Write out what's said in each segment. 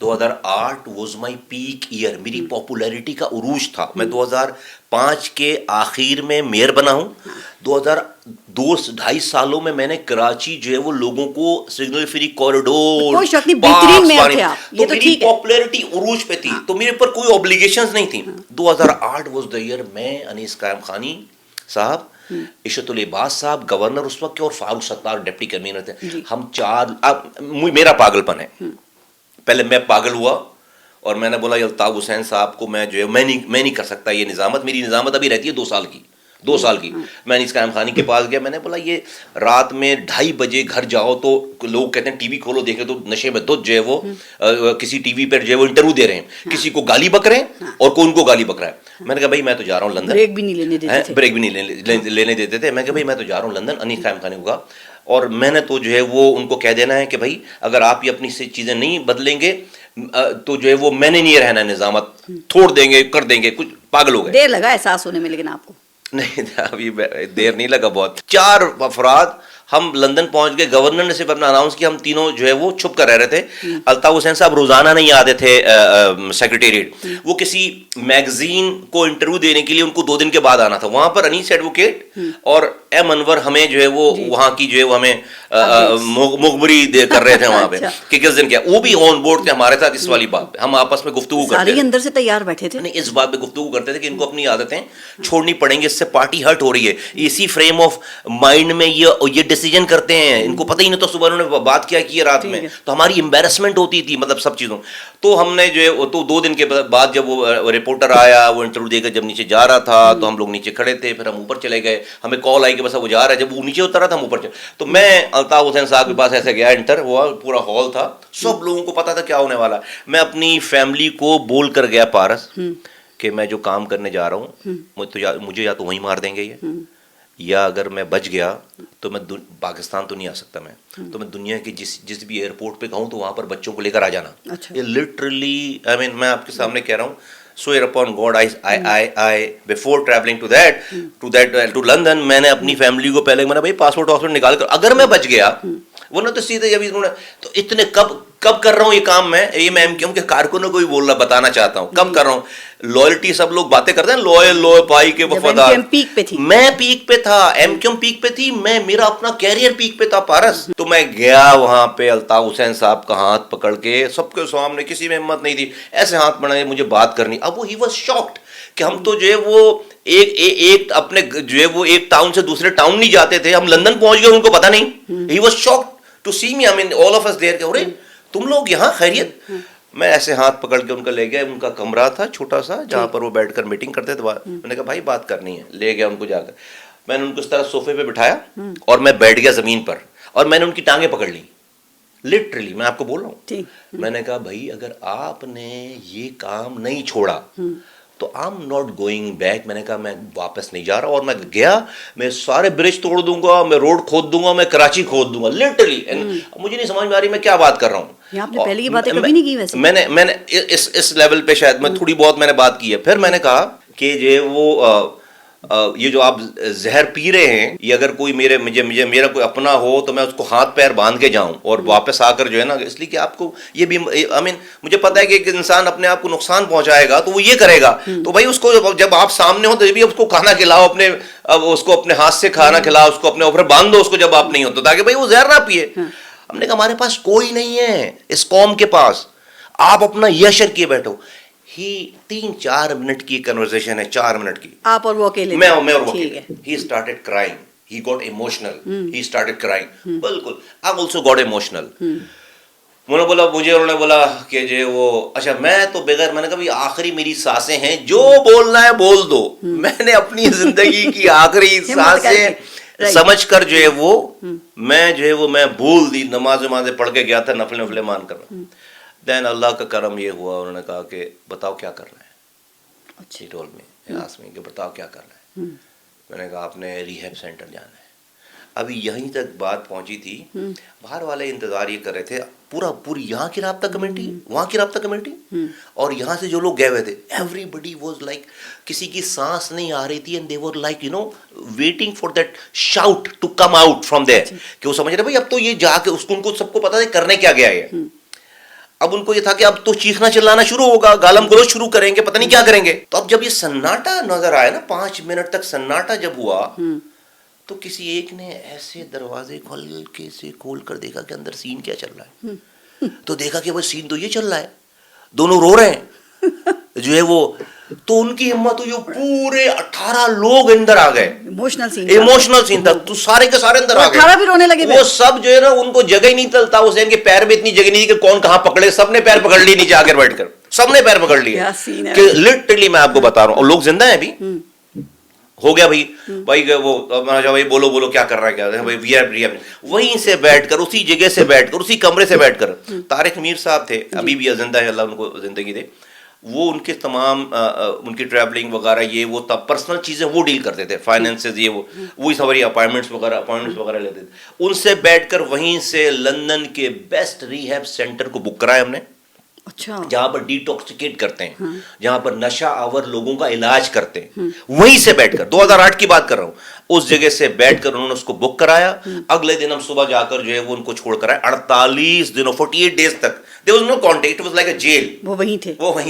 2008 was my pack year, میری popularity کا عروج تھا. میں 2005 کے آخر میں میئر بنا ہوں. 2.5 سالوں میں نے کراچی جو ہے وہ لوگوں کو سگنل فری کوریڈور, تو میری پاپولیرٹی عروج پہ تھی, تو میرے پر کوئی اوبلیگیشنز نہیں تھیں. 2008 واز دا ایئر میں, انیس قائم خانی صاحب, عشرت العباس صاحب گورنر اس وقت کے, اور فاروق ستار ڈپٹی کنوینر تھے. ہم چار, میرا پاگل پن ہے, پہلے میں پاگل ہوا اور میں نے بولا الطاف حسین صاحب کو میں جو ہے میں نہیں کر سکتا یہ نظامت. میری نظامت ابھی رہتی ہے 2 سال کی. میں اس قائم خانی کے پاس گیا, میں نے بولا یہ رات میں 2:30 بجے گھر جاؤ تو لوگ کہتے ہیں ٹی وی کھولو دیکھے تو نشے میں دھت جو ہے وہ کسی ٹی وی پر جو ہے وہ انٹرویو دے رہے ہیں, کسی کو گالی بک رہے ہیں اور کوئی ان کو گالی بک رہا ہے. میں نے کہا بھائی میں تو جا رہا ہوں لندن, بریک بھی نہیں لینے دیتے تھے. میں کہا بھائی میں تو جا رہا ہوں لندن, انیس قائم خانی ہوگا, اور میں نے تو جو ہے وہ ان کو کہہ دینا ہے کہ بھائی اگر آپ یہ اپنی چیزیں نہیں بدلیں گے تو جو ہے وہ میں نے نہیں رہنا ہے, نظامت چھوڑ دیں گے, کر دیں گے. کچھ پاگل ہو گئے. دیر لگا احساس ہونے میں لیکن آپ کو؟ نہیں, ابھی دیر نہیں لگا بہت. 4 افراد ہم لندن پہنچ گئے. گورنر نے صرف اپنا اناؤنس کیا, ہم تینوں جو ہے وہ چھپ کر رہ رہے تھے. الطاف حسین صاحب روزانہ نہیں آتے تھے سیکریٹریٹ, وہ کسی میگزین کو انٹرویو دینے کے لیے ان کو 2 دن کے بعد آنا تھا. وہاں پر انیس ایڈوکیٹ اور ایم انور ہمیں جو ہے وہ وہاں کی جو ہے وہ ہمیں مخبری کر رہے تھے وہاں پہ کہ کس دن کیا. وہ بھی آن بورڈ تھے ہمارے ساتھ اس والی بات پہ. ہم آپس میں گفتگو کرتے تھے, اندر سے تیار بیٹھے تھے, نہیں اس بات پہ گفتگو کرتے تھے کہ ان کو اپنی عادتیں چھوڑنی پڑیں گی, اس سے پارٹی ہرٹ ہو رہی ہے. اسی فریم آف مائنڈ میں یہ ڈیسیجن کرتے ہیں, ان کو پتہ ہی نہیں تو صبح انہوں نے بات کیا کی رات میں, تو ہماری امبیرسمنٹ ہوتی تھی مطلب سب چیزوں. تو ہم نے جو ہے تو 2 دن کے بعد جب وہ رپورٹر آیا, وہ انٹرویو دے کر جب نیچے جا رہا تھا تو ہم لوگ نیچے کھڑے تھے, پھر ہم اوپر چلے گئے. ہمیں کال آئی کہ بس وہ جا رہا ہے. جب وہ نیچے اتر رہا تھا ہم اوپر چلے, تو میں الطاف حسین صاحب کے پاس ایسے گیا, انٹر ہوا, پورا ہال تھا, سب لوگوں کو پتا تھا کیا ہونے والا. میں اپنی فیملی کو بول کر گیا پارس کہ میں جو کام کرنے جا رہا ہوں مجھے یا تو وہیں مار دیں گے یہ, یا اگر میں بچ گیا تو میں پاکستان تو نہیں آ سکتا, میں تو میں دنیا کی جس بھی ایئرپورٹ پہ کہوں تو وہاں پر بچوں کو لے کر آ جانا. یہ لٹرلی میں آپ کے سامنے کہہ رہا ہوں, swear upon God, I before traveling to London, میں نے اپنی فیملی کو پہلے میں نے بھائی پاسپورٹ نکال کر, اگر میں بچ گیا ورنہ تو سیدھے جب انہوں نے تو اتنے کب کر رہا ہوں یہ کام, میں کیوں کہ کارکنوں کو بھی بول رہا بتانا چاہتا ہوں کب کر رہا ہوں. لوئلٹی سب لوگ باتیں کرتے ہیں, لوئل پائی کے وفادار. میں پیک پہ تھا, ایم کیو پیک پہ تھی, میرا اپنا کیریئر پیک پہ تھا پارس. تو میں گیا وہاں پہ الطاف حسین صاحب کا ہاتھ پکڑ کے, سب کے سامنے, کسی میں ہمت نہیں تھی, ایسے ہاتھ بڑھائے مجھے بات کرنی. اب وہ ہی واز شاکڈ کہ ہم تو جو ہے وہ ایک اپنے جو ہے وہ ایک ٹاؤن سے دوسرے ٹاؤن نہیں جاتے تھے, ہم لندن پہنچ گئے, ان کو پتا نہیں. He was shocked to see me, I mean all of us there, کہ تم لوگ یہاں خیریت. میں ایسے ہاتھ پکڑ کے ان کا لے گیا, ان کا کمرہ تھا چھوٹا سا جہاں پر وہ بیٹھ کر میٹنگ کرتے تھے. میں نے کہا بھائی بات کرنی ہے, لے گیا ان کو جا کر. میں نے ان کو اس طرح صوفے پہ بٹھایا اور میں بیٹھ گیا زمین پر, اور میں نے ان کی ٹانگیں پکڑ لی, لٹرلی میں آپ کو بول رہا ہوں. میں نے کہا بھائی اگر آپ نے یہ کام نہیں چھوڑا تو I am not going back. میں نے کہا میں واپس نہیں جا رہا, اور میں گیا, میں سارے برج توڑ دوں گا, میں روڈ کھود دوں گا, میں کراچی کھود دوں گا, لٹرلی. مجھے نہیں سمجھ میں آ رہی میں کیا بات کر رہا ہوں. آپ نے پہلے یہ باتیں کبھی نہیں کی ویسے؟ میں نے اس لیول پہ شاید میں تھوڑی بہت میں نے بات کی ہے. پھر میں نے کہا کہ یہ جو آپ زہر پی رہے ہیں, یہ اگر کوئی میرا کوئی اپنا ہو تو میں اس کو ہاتھ پیر باندھ کے جاؤں اور واپس آ کر جو ہے نا, اس لیے کہ آپ کو یہ بھی مجھے پتا ہے کہ ایک انسان اپنے آپ کو نقصان پہنچائے گا تو وہ یہ کرے گا, تو بھائی اس کو جب آپ سامنے ہو تو بھی اس کو کھانا کھلاؤ, اس کو اپنے ہاتھ سے کھانا کھلاؤ, اس کو اپنے اوپر باندھ دو اس کو جب آپ نہیں ہو تو, تاکہ بھائی وہ زہر نہ پیے. ہم نے کہا ہمارے پاس کوئی نہیں ہے اس قوم کے پاس, آپ اپنا یشر کیے بیٹھو. ہی 3-4 منٹ کی کنورسیشن ہے, 4 منٹ کی, آپ اور وہ اکیلے, میں اور وہ اکیلے. He started crying, he got emotional, he started crying. بالکل, I also got emotional. انہوں نے بولا کہ جو وہ اچھا میں تو بغیر, میں نے کہا آخری میری سانسیں ہیں, جو بولنا ہے بول دو. میں نے اپنی زندگی کی آخری سانسیں سمجھ کر جو ہے وہ میں بھول دی. نماز پڑھ کے گیا تھا, نفل مان کر. دین اللہ کا کرم یہ ہوا, انہوں نے کہا کہ بتاؤ کیا کرنا ہے. اچھی ٹول میں آسمی کہ بتاؤ کیا کرنا ہے. میں نے کہا آپ نے ریہیب سینٹر جانا ہے. ابھی یہیں تک بات پہنچی تھی, باہر والے انتظار یہ کر رہے تھے, پوری یہاں کی رابطہ کمیٹی, وہاں کی رابطہ کمیٹی, اور یہاں سے جو لوگ گئے ہوئے تھے, ایوری بڈی واز لائک, کسی کی سانس نہیں آ رہی تھی, and they were like waiting for that shout to come out from there, کہ وہ سمجھ رہے بھائی اب تو یہ جا کے ان کو سب کو پتا تھا کرنے کیا گیا ہے. اب ان کو یہ تھا کہ اب تو چیخنا چلانا شروع ہوگا, گالم گلوچ شروع کریں گے, پتہ نہیں کیا کریں گے. تو اب جب یہ سناٹا نظر آیا نا, 5 منٹ تک سناٹا جب ہوا, تو کسی ایک نے ایسے دروازے ہلکے سے کھول کر دیکھا کہ اندر سین کیا چل رہا ہے. تو دیکھا کہ وہ سین تو یہ چل رہا ہے, دونوں رو رہے ہیں جو ہے وہ. تو ان کی ہمت ہوئی, پورے 18 لوگ اندر آ گئے. ایموشنل سین تھا, تو سارے کے سارے اندر آ گئے, 18 بھی رونے لگے. وہ سب جو ہے نا, ان کو جگہ ہی نہیں چلتا, حسین کے پیر میں اتنی جگہ نہیں تھی کہ کون کہاں پکڑے, سب نے پیر پکڑ لی نیچے آ کر بیٹھ کر, سب نے پیر پکڑ لیے. کہ لٹرلی میں آپ کو بتا رہا ہوں, اور لوگ زندہ ہیں ابھی. ہو گیا بھائی وہ بولو کیا کر رہا ہے, وہیں سے بیٹھ کر, اسی جگہ سے بیٹھ کر, اسی کمرے سے بیٹھ کر. طارق میر صاحب تھے, ابھی بھی زندہ ہے, اللہ ان کو زندگی دے. وہ ان کے تمام ان کی ٹریولنگ وغیرہ, یہ وہ تب پرسنل چیزیں وہ ڈیل کرتے تھے, فائنینسز, یہ وہی سواری اپائنٹمنٹس وغیرہ لیتے تھے. ان سے بیٹھ کر وہیں سے لندن کے بیسٹ ریہیب سینٹر کو بک کرایا ہم نے. اچھا. جہاں پر ڈیٹاکسیکیٹ کرتے ہیں, جہاں پر نشہ آور لوگوں کا علاج کرتے ہیں, وہیں سے بیٹھ کر 2008 کی بات کر رہا ہوں, اس جگہ سے بیٹھ کر انہوں نے اس کو بک کرایا. اگلے دن ہم صبح جا کر جو ہے وہ ان کو چھوڑ کر آئے. 48 دنوں 48 ڈیز تک there was no contact, it was like a jail. وہ وہیں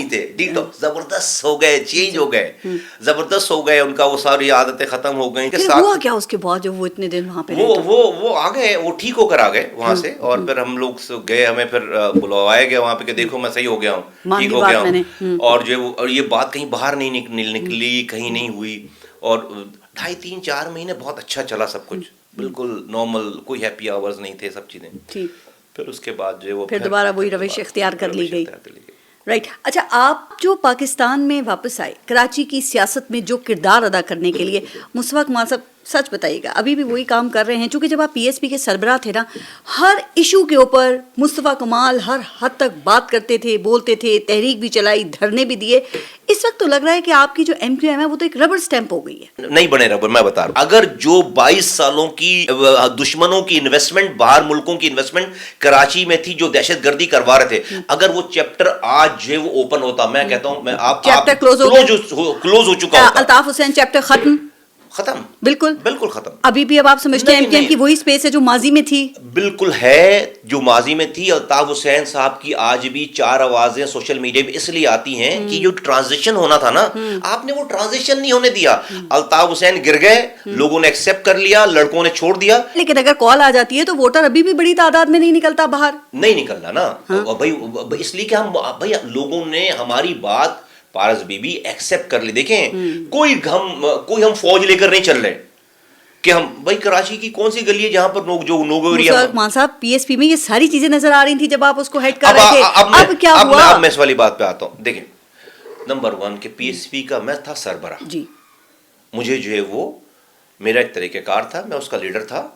تھے. ڈیٹاکس زبردست ہو گئے, چینج ہو گئے, زبردست ہو گئے, ان کا وہ ساری عادتیں ختم ہو گئیں. ہوا کیا اس کے بعد جب وہ اتنے دن وہاں پہ وہ آ گئے, وہ ٹھیک ہو کر آ گئے وہاں سے. اور پھر ہم لوگ گئے, ہمیں پھر بلوایا گیا وہاں پہ کہ دیکھو میں صحیح ہو گیا ہوں, ٹھیک ہو گیا ہوں. اور جو اور یہ بات کہیں باہر نہیں نکلی, کہیں نہیں ہوئی. اور 2.5 3 4 مہینے بہت اچھا چلا سب کچھ, بالکل نارمل, کوئی ہیپی آورز نہیں تھے, سب چیزیں. پھر اس کے بعد جو ہے وہ پھر دوبارہ وہی روش اختیار کر لی گئی. رائٹ. اچھا, آپ جو پاکستان میں واپس آئے, کراچی کی سیاست میں جو کردار ادا کرنے کے لیے, مصطفیٰ کمال صاحب سچ بتائیے گا, ابھی بھی وہی کام کر رہے ہیں؟ چونکہ جب آپ پی ایس پی کے سربراہ تھے نا, ہر ایشو کے اوپر مصطفیٰ کمال ہر حد تک بات کرتے تھے, بولتے تھے, تحریک بھی چلائی, دھرنے بھی دیے. اس وقت تو لگ رہا ہے کہ آپ کی جو ایم کیو ایم ہے وہ تو ایک ربڑ سٹیمپ ہو گئی ہے. نہیں بنے ربڑ, میں بتا رہا ہوں. اگر جو 22 سالوں کی دشمنوں کی انویسٹمنٹ, باہر ملکوں کی انویسٹمنٹ کراچی میں تھی, جو دہشت گردی کروا رہے تھے, اگر وہ چیپٹر آج جو ہے وہ اوپن ہوتا, میں کہتا ہوں, میں آپ چیپٹر کلوز ہو چکا ہوتا. الطاف حسین چیپٹر ختم, بالکل ختم. ابھی بھی اب آپ سمجھتے ہیں ایم کیو ایم کی وہی سپیس ہے جو ماضی میں تھی؟ بالکل ہے جو ماضی میں تھی. الطاف حسین صاحب کی آج بھی 4 آوازیں سوشل میڈیا پہ اس لیے آتی ہیں کہ جو ٹرانزیشن ہونا تھا نا, آپ نے وہ ٹرانزیشن نہیں ہونے دیا. الطاف حسین گر گئے, لوگوں نے ایکسپٹ کر لیا, لڑکوں نے چھوڑ دیا. لیکن اگر کال آ جاتی ہے تو ووٹر ابھی بھی بڑی تعداد میں نہیں نکلتا باہر. نہیں نکلنا نا بھائی, اس لیے کہ ہم بھائی لوگوں نے ہماری بات پارس بی بی ایکسپٹ کر لی. دیکھیں, کوئی ہم فوج لے کر نہیں چل رہے کہ ہم بھائی کراچی کی کون سی گلی ہے جہاں پر نوگو ایریا. مان صاحب پی ایس پی میں یہ ساری چیزیں نظر آ رہی تھی جب آپ اس کو ہیڈ کر رہے تھے, اب کیا ہوا؟ اب میں اس والی بات پہ آتا ہوں. دیکھیں, نمبر 1 کہ پی ایس پی کا میں تھا سربراہ جی, مجھے جو ہے وہ میرا ایک طریقہ کار تھا, میں اس کا لیڈر تھا,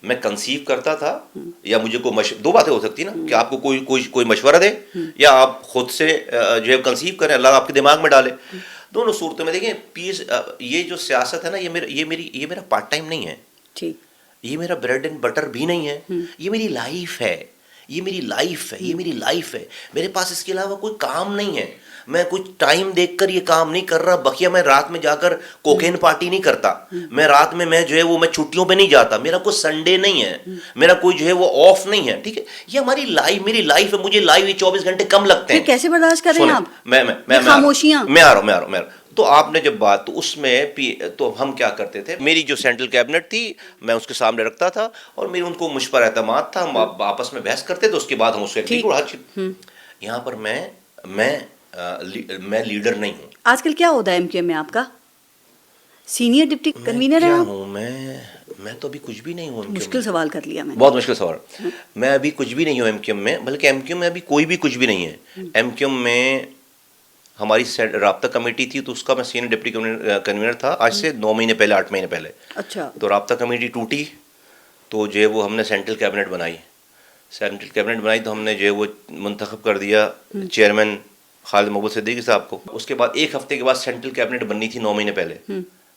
میں کنسیو کرتا تھا, یا مجھے کوئی 2 باتیں ہو سکتی نا, کہ آپ کو کوئی مشورہ دے, یا آپ خود سے جو ہے کنسیو کریں, اللہ آپ کے دماغ میں ڈالے. دونوں صورتوں میں دیکھیں, یہ جو سیاست ہے نا, یہ میرا پارٹ ٹائم نہیں ہے, یہ میرا بریڈ اینڈ بٹر بھی نہیں ہے, یہ میری لائف ہے, یہ میری لائف ہے. میرے پاس اس کے علاوہ کوئی کام نہیں ہے. میں کچھ ٹائم دیکھ کر یہ کام نہیں کر رہا. بقیہ میں رات میں جا کر کوکین پارٹی نہیں کرتا, میں رات میں جو ہے وہ میں چھٹیوں پہ نہیں جاتا, میرا کوئی سنڈے نہیں ہے, میرا کوئی جو ہے وہ آف نہیں ہے. ٹھیک ہے, یہ ہماری لائف, میری لائف ہے. مجھے لائف 24 گھنٹے کم لگتے ہیں. کیسے برداشت کر رہے ہیں آپ؟ میں خاموشیاں میں آ رہا ہوں. تو آپ نے جب بات, تو اس میں تو ہم کیا کرتے تھے, میری جو سینٹرل کیبنٹ تھی میں اس کے سامنے رکھتا تھا, اور میری ان کو مجھ پر اعتماد تھا, ہم آپس میں بحث کرتے تھے, اس کے بعد ہم اس سے. یہاں پر میں لیڈر نہیں ہوں. آج کل کیا ہوتا ہے ایم کیو ایم میں آپ کا؟ سینئر ڈپٹی کنوینر ہے ہوں میں تو ابھی کچھ بھی نہیں ہوں. مشکل سوال کر لیا میں, بہت مشکل سوال. میں ابھی کچھ بھی نہیں ہوں ایم کیو ایم میں, بلکہ ایم کیو ایم میں ابھی کوئی بھی کچھ بھی نہیں ہے. ایم کیو ایم میں ہماری رابطہ کمیٹی تھی, تو اس کا میں سینئر ڈپٹی کنوینر تھا, آج سے 9 مہینے پہلے, 8 مہینے پہلے. اچھا. تو رابطہ کمیٹی ٹوٹی, تو جو ہے وہ ہم نے سینٹرل کیبنٹ بنائی. تو ہم نے جو ہے وہ منتخب کر دیا چیئرمین خالد محبوب صدیقی صاحب کو. اس کے بعد 1 ہفتے کے بعد سینٹرل کیبنٹ بننی تھی, 9 مہینے پہلے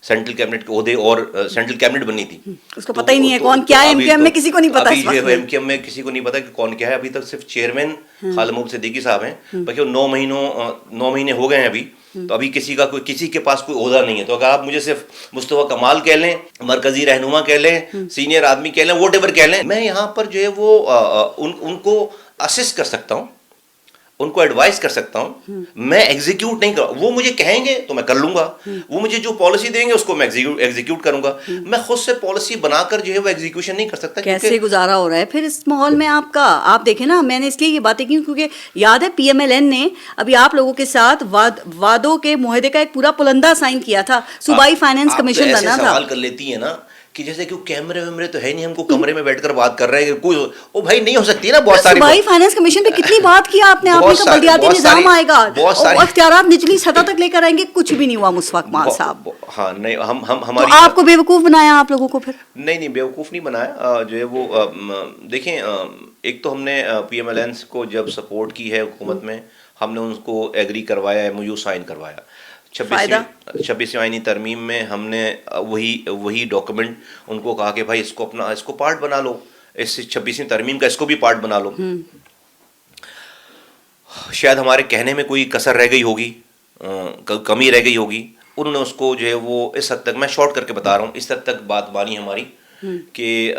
سینٹرل کیبنٹ کے عہدے اور سینٹرل کیبنٹ بننی تھی. اس کو پتہ ہی نہیں ہے کون کیا ہے ایم کیو ایم میں, کسی کو نہیں پتا. ایم کیو ایم میں کسی کو نہیں پتا کہ کون کیا ہے. ابھی تک صرف چیئرمین خالد محبوب صدیقی صاحب ہیں, باقی 9 مہینے ہو گئے ہیں ابھی. تو ابھی کسی کے پاس کوئی عہدہ نہیں ہے. تو اگر آپ مجھے صرف مصطفیٰ کمال کہہ لیں, مرکزی رہنما کہہ لیں, سینئر آدمی کہہ لیں, واٹ ایور کہہ لیں, میں یہاں پر جو ہے وہ ان کو اسسٹ کر سکتا ہوں, ان کو ایڈوائز کر سکتا ہوں, میں ایگزیکیوٹ نہیں کر, وہ مجھے کہیں گے تو میں کر لوں گا, وہ مجھے جو پالیسی دیں گے اس کو میں ایگزیکیوٹ کروں گا, میں خود سے پالیسی بنا کر جو ہے وہ ایگزیکیوشن نہیں کر سکتا. کیسے گزارا ہو رہا ہے پھر اس ماحول میں آپ کا؟ آپ دیکھیں نا, میں نے اس لیے یہ باتیں کی کیونکہ یاد ہے پی ایم ایل این نے ابھی آپ لوگوں کے ساتھ وعدوں کے معاہدے کا ایک پورا پلندہ سائن کیا تھا, صوبائی فائنانس کمیشن بنا تھا. سوال کر لیتی ہے نا کہ جیسے کہ کیمرے ویمرے تو ہے نہیں, ہم کو کمرے میں بیٹھ کر بات کر رہے ہیں, کوئی او بھائی نہیں ہو سکتی نا. بہت ساری صوبائی فائنانس کمیشن پہ کتنی بات کیا آپ نے, آپ نے کہا بلدیاتی نظام آئے گا, اختیارات نچلی سطح تک لے کر آئیں گے, کچھ بھی نہیں ہوا مشفق کمال صاحب. ہاں نہیں, ہم تو آپ کو بیوقوف بنایا آپ لوگوں کو پھر؟ نہیں بیوقوف نہیں بنایا, جو ہے وہ دیکھیں, ایک تو ہم نے پی ایم ایل این کو جب سپورٹ کی ہے حکومت میں, ہم نے ان کو ایگری کروایا, ایم او یو سائن کروایا. 26ویں آئینی ترمیم میں ہم نے وہی ڈاکومنٹ ان کو کہا کہ بھائی اس کو پارٹ بنا لو, اس 26ویں ترمیم کا اس کو بھی پارٹ بنا لو. شاید ہمارے کہنے میں کوئی کسر رہ گئی ہوگی, کمی رہ گئی ہوگی, انہوں نے اس کو جو ہے وہ اس حد تک, میں شارٹ کر کے بتا رہا ہوں, اس حد تک بات مانی ہماری کہ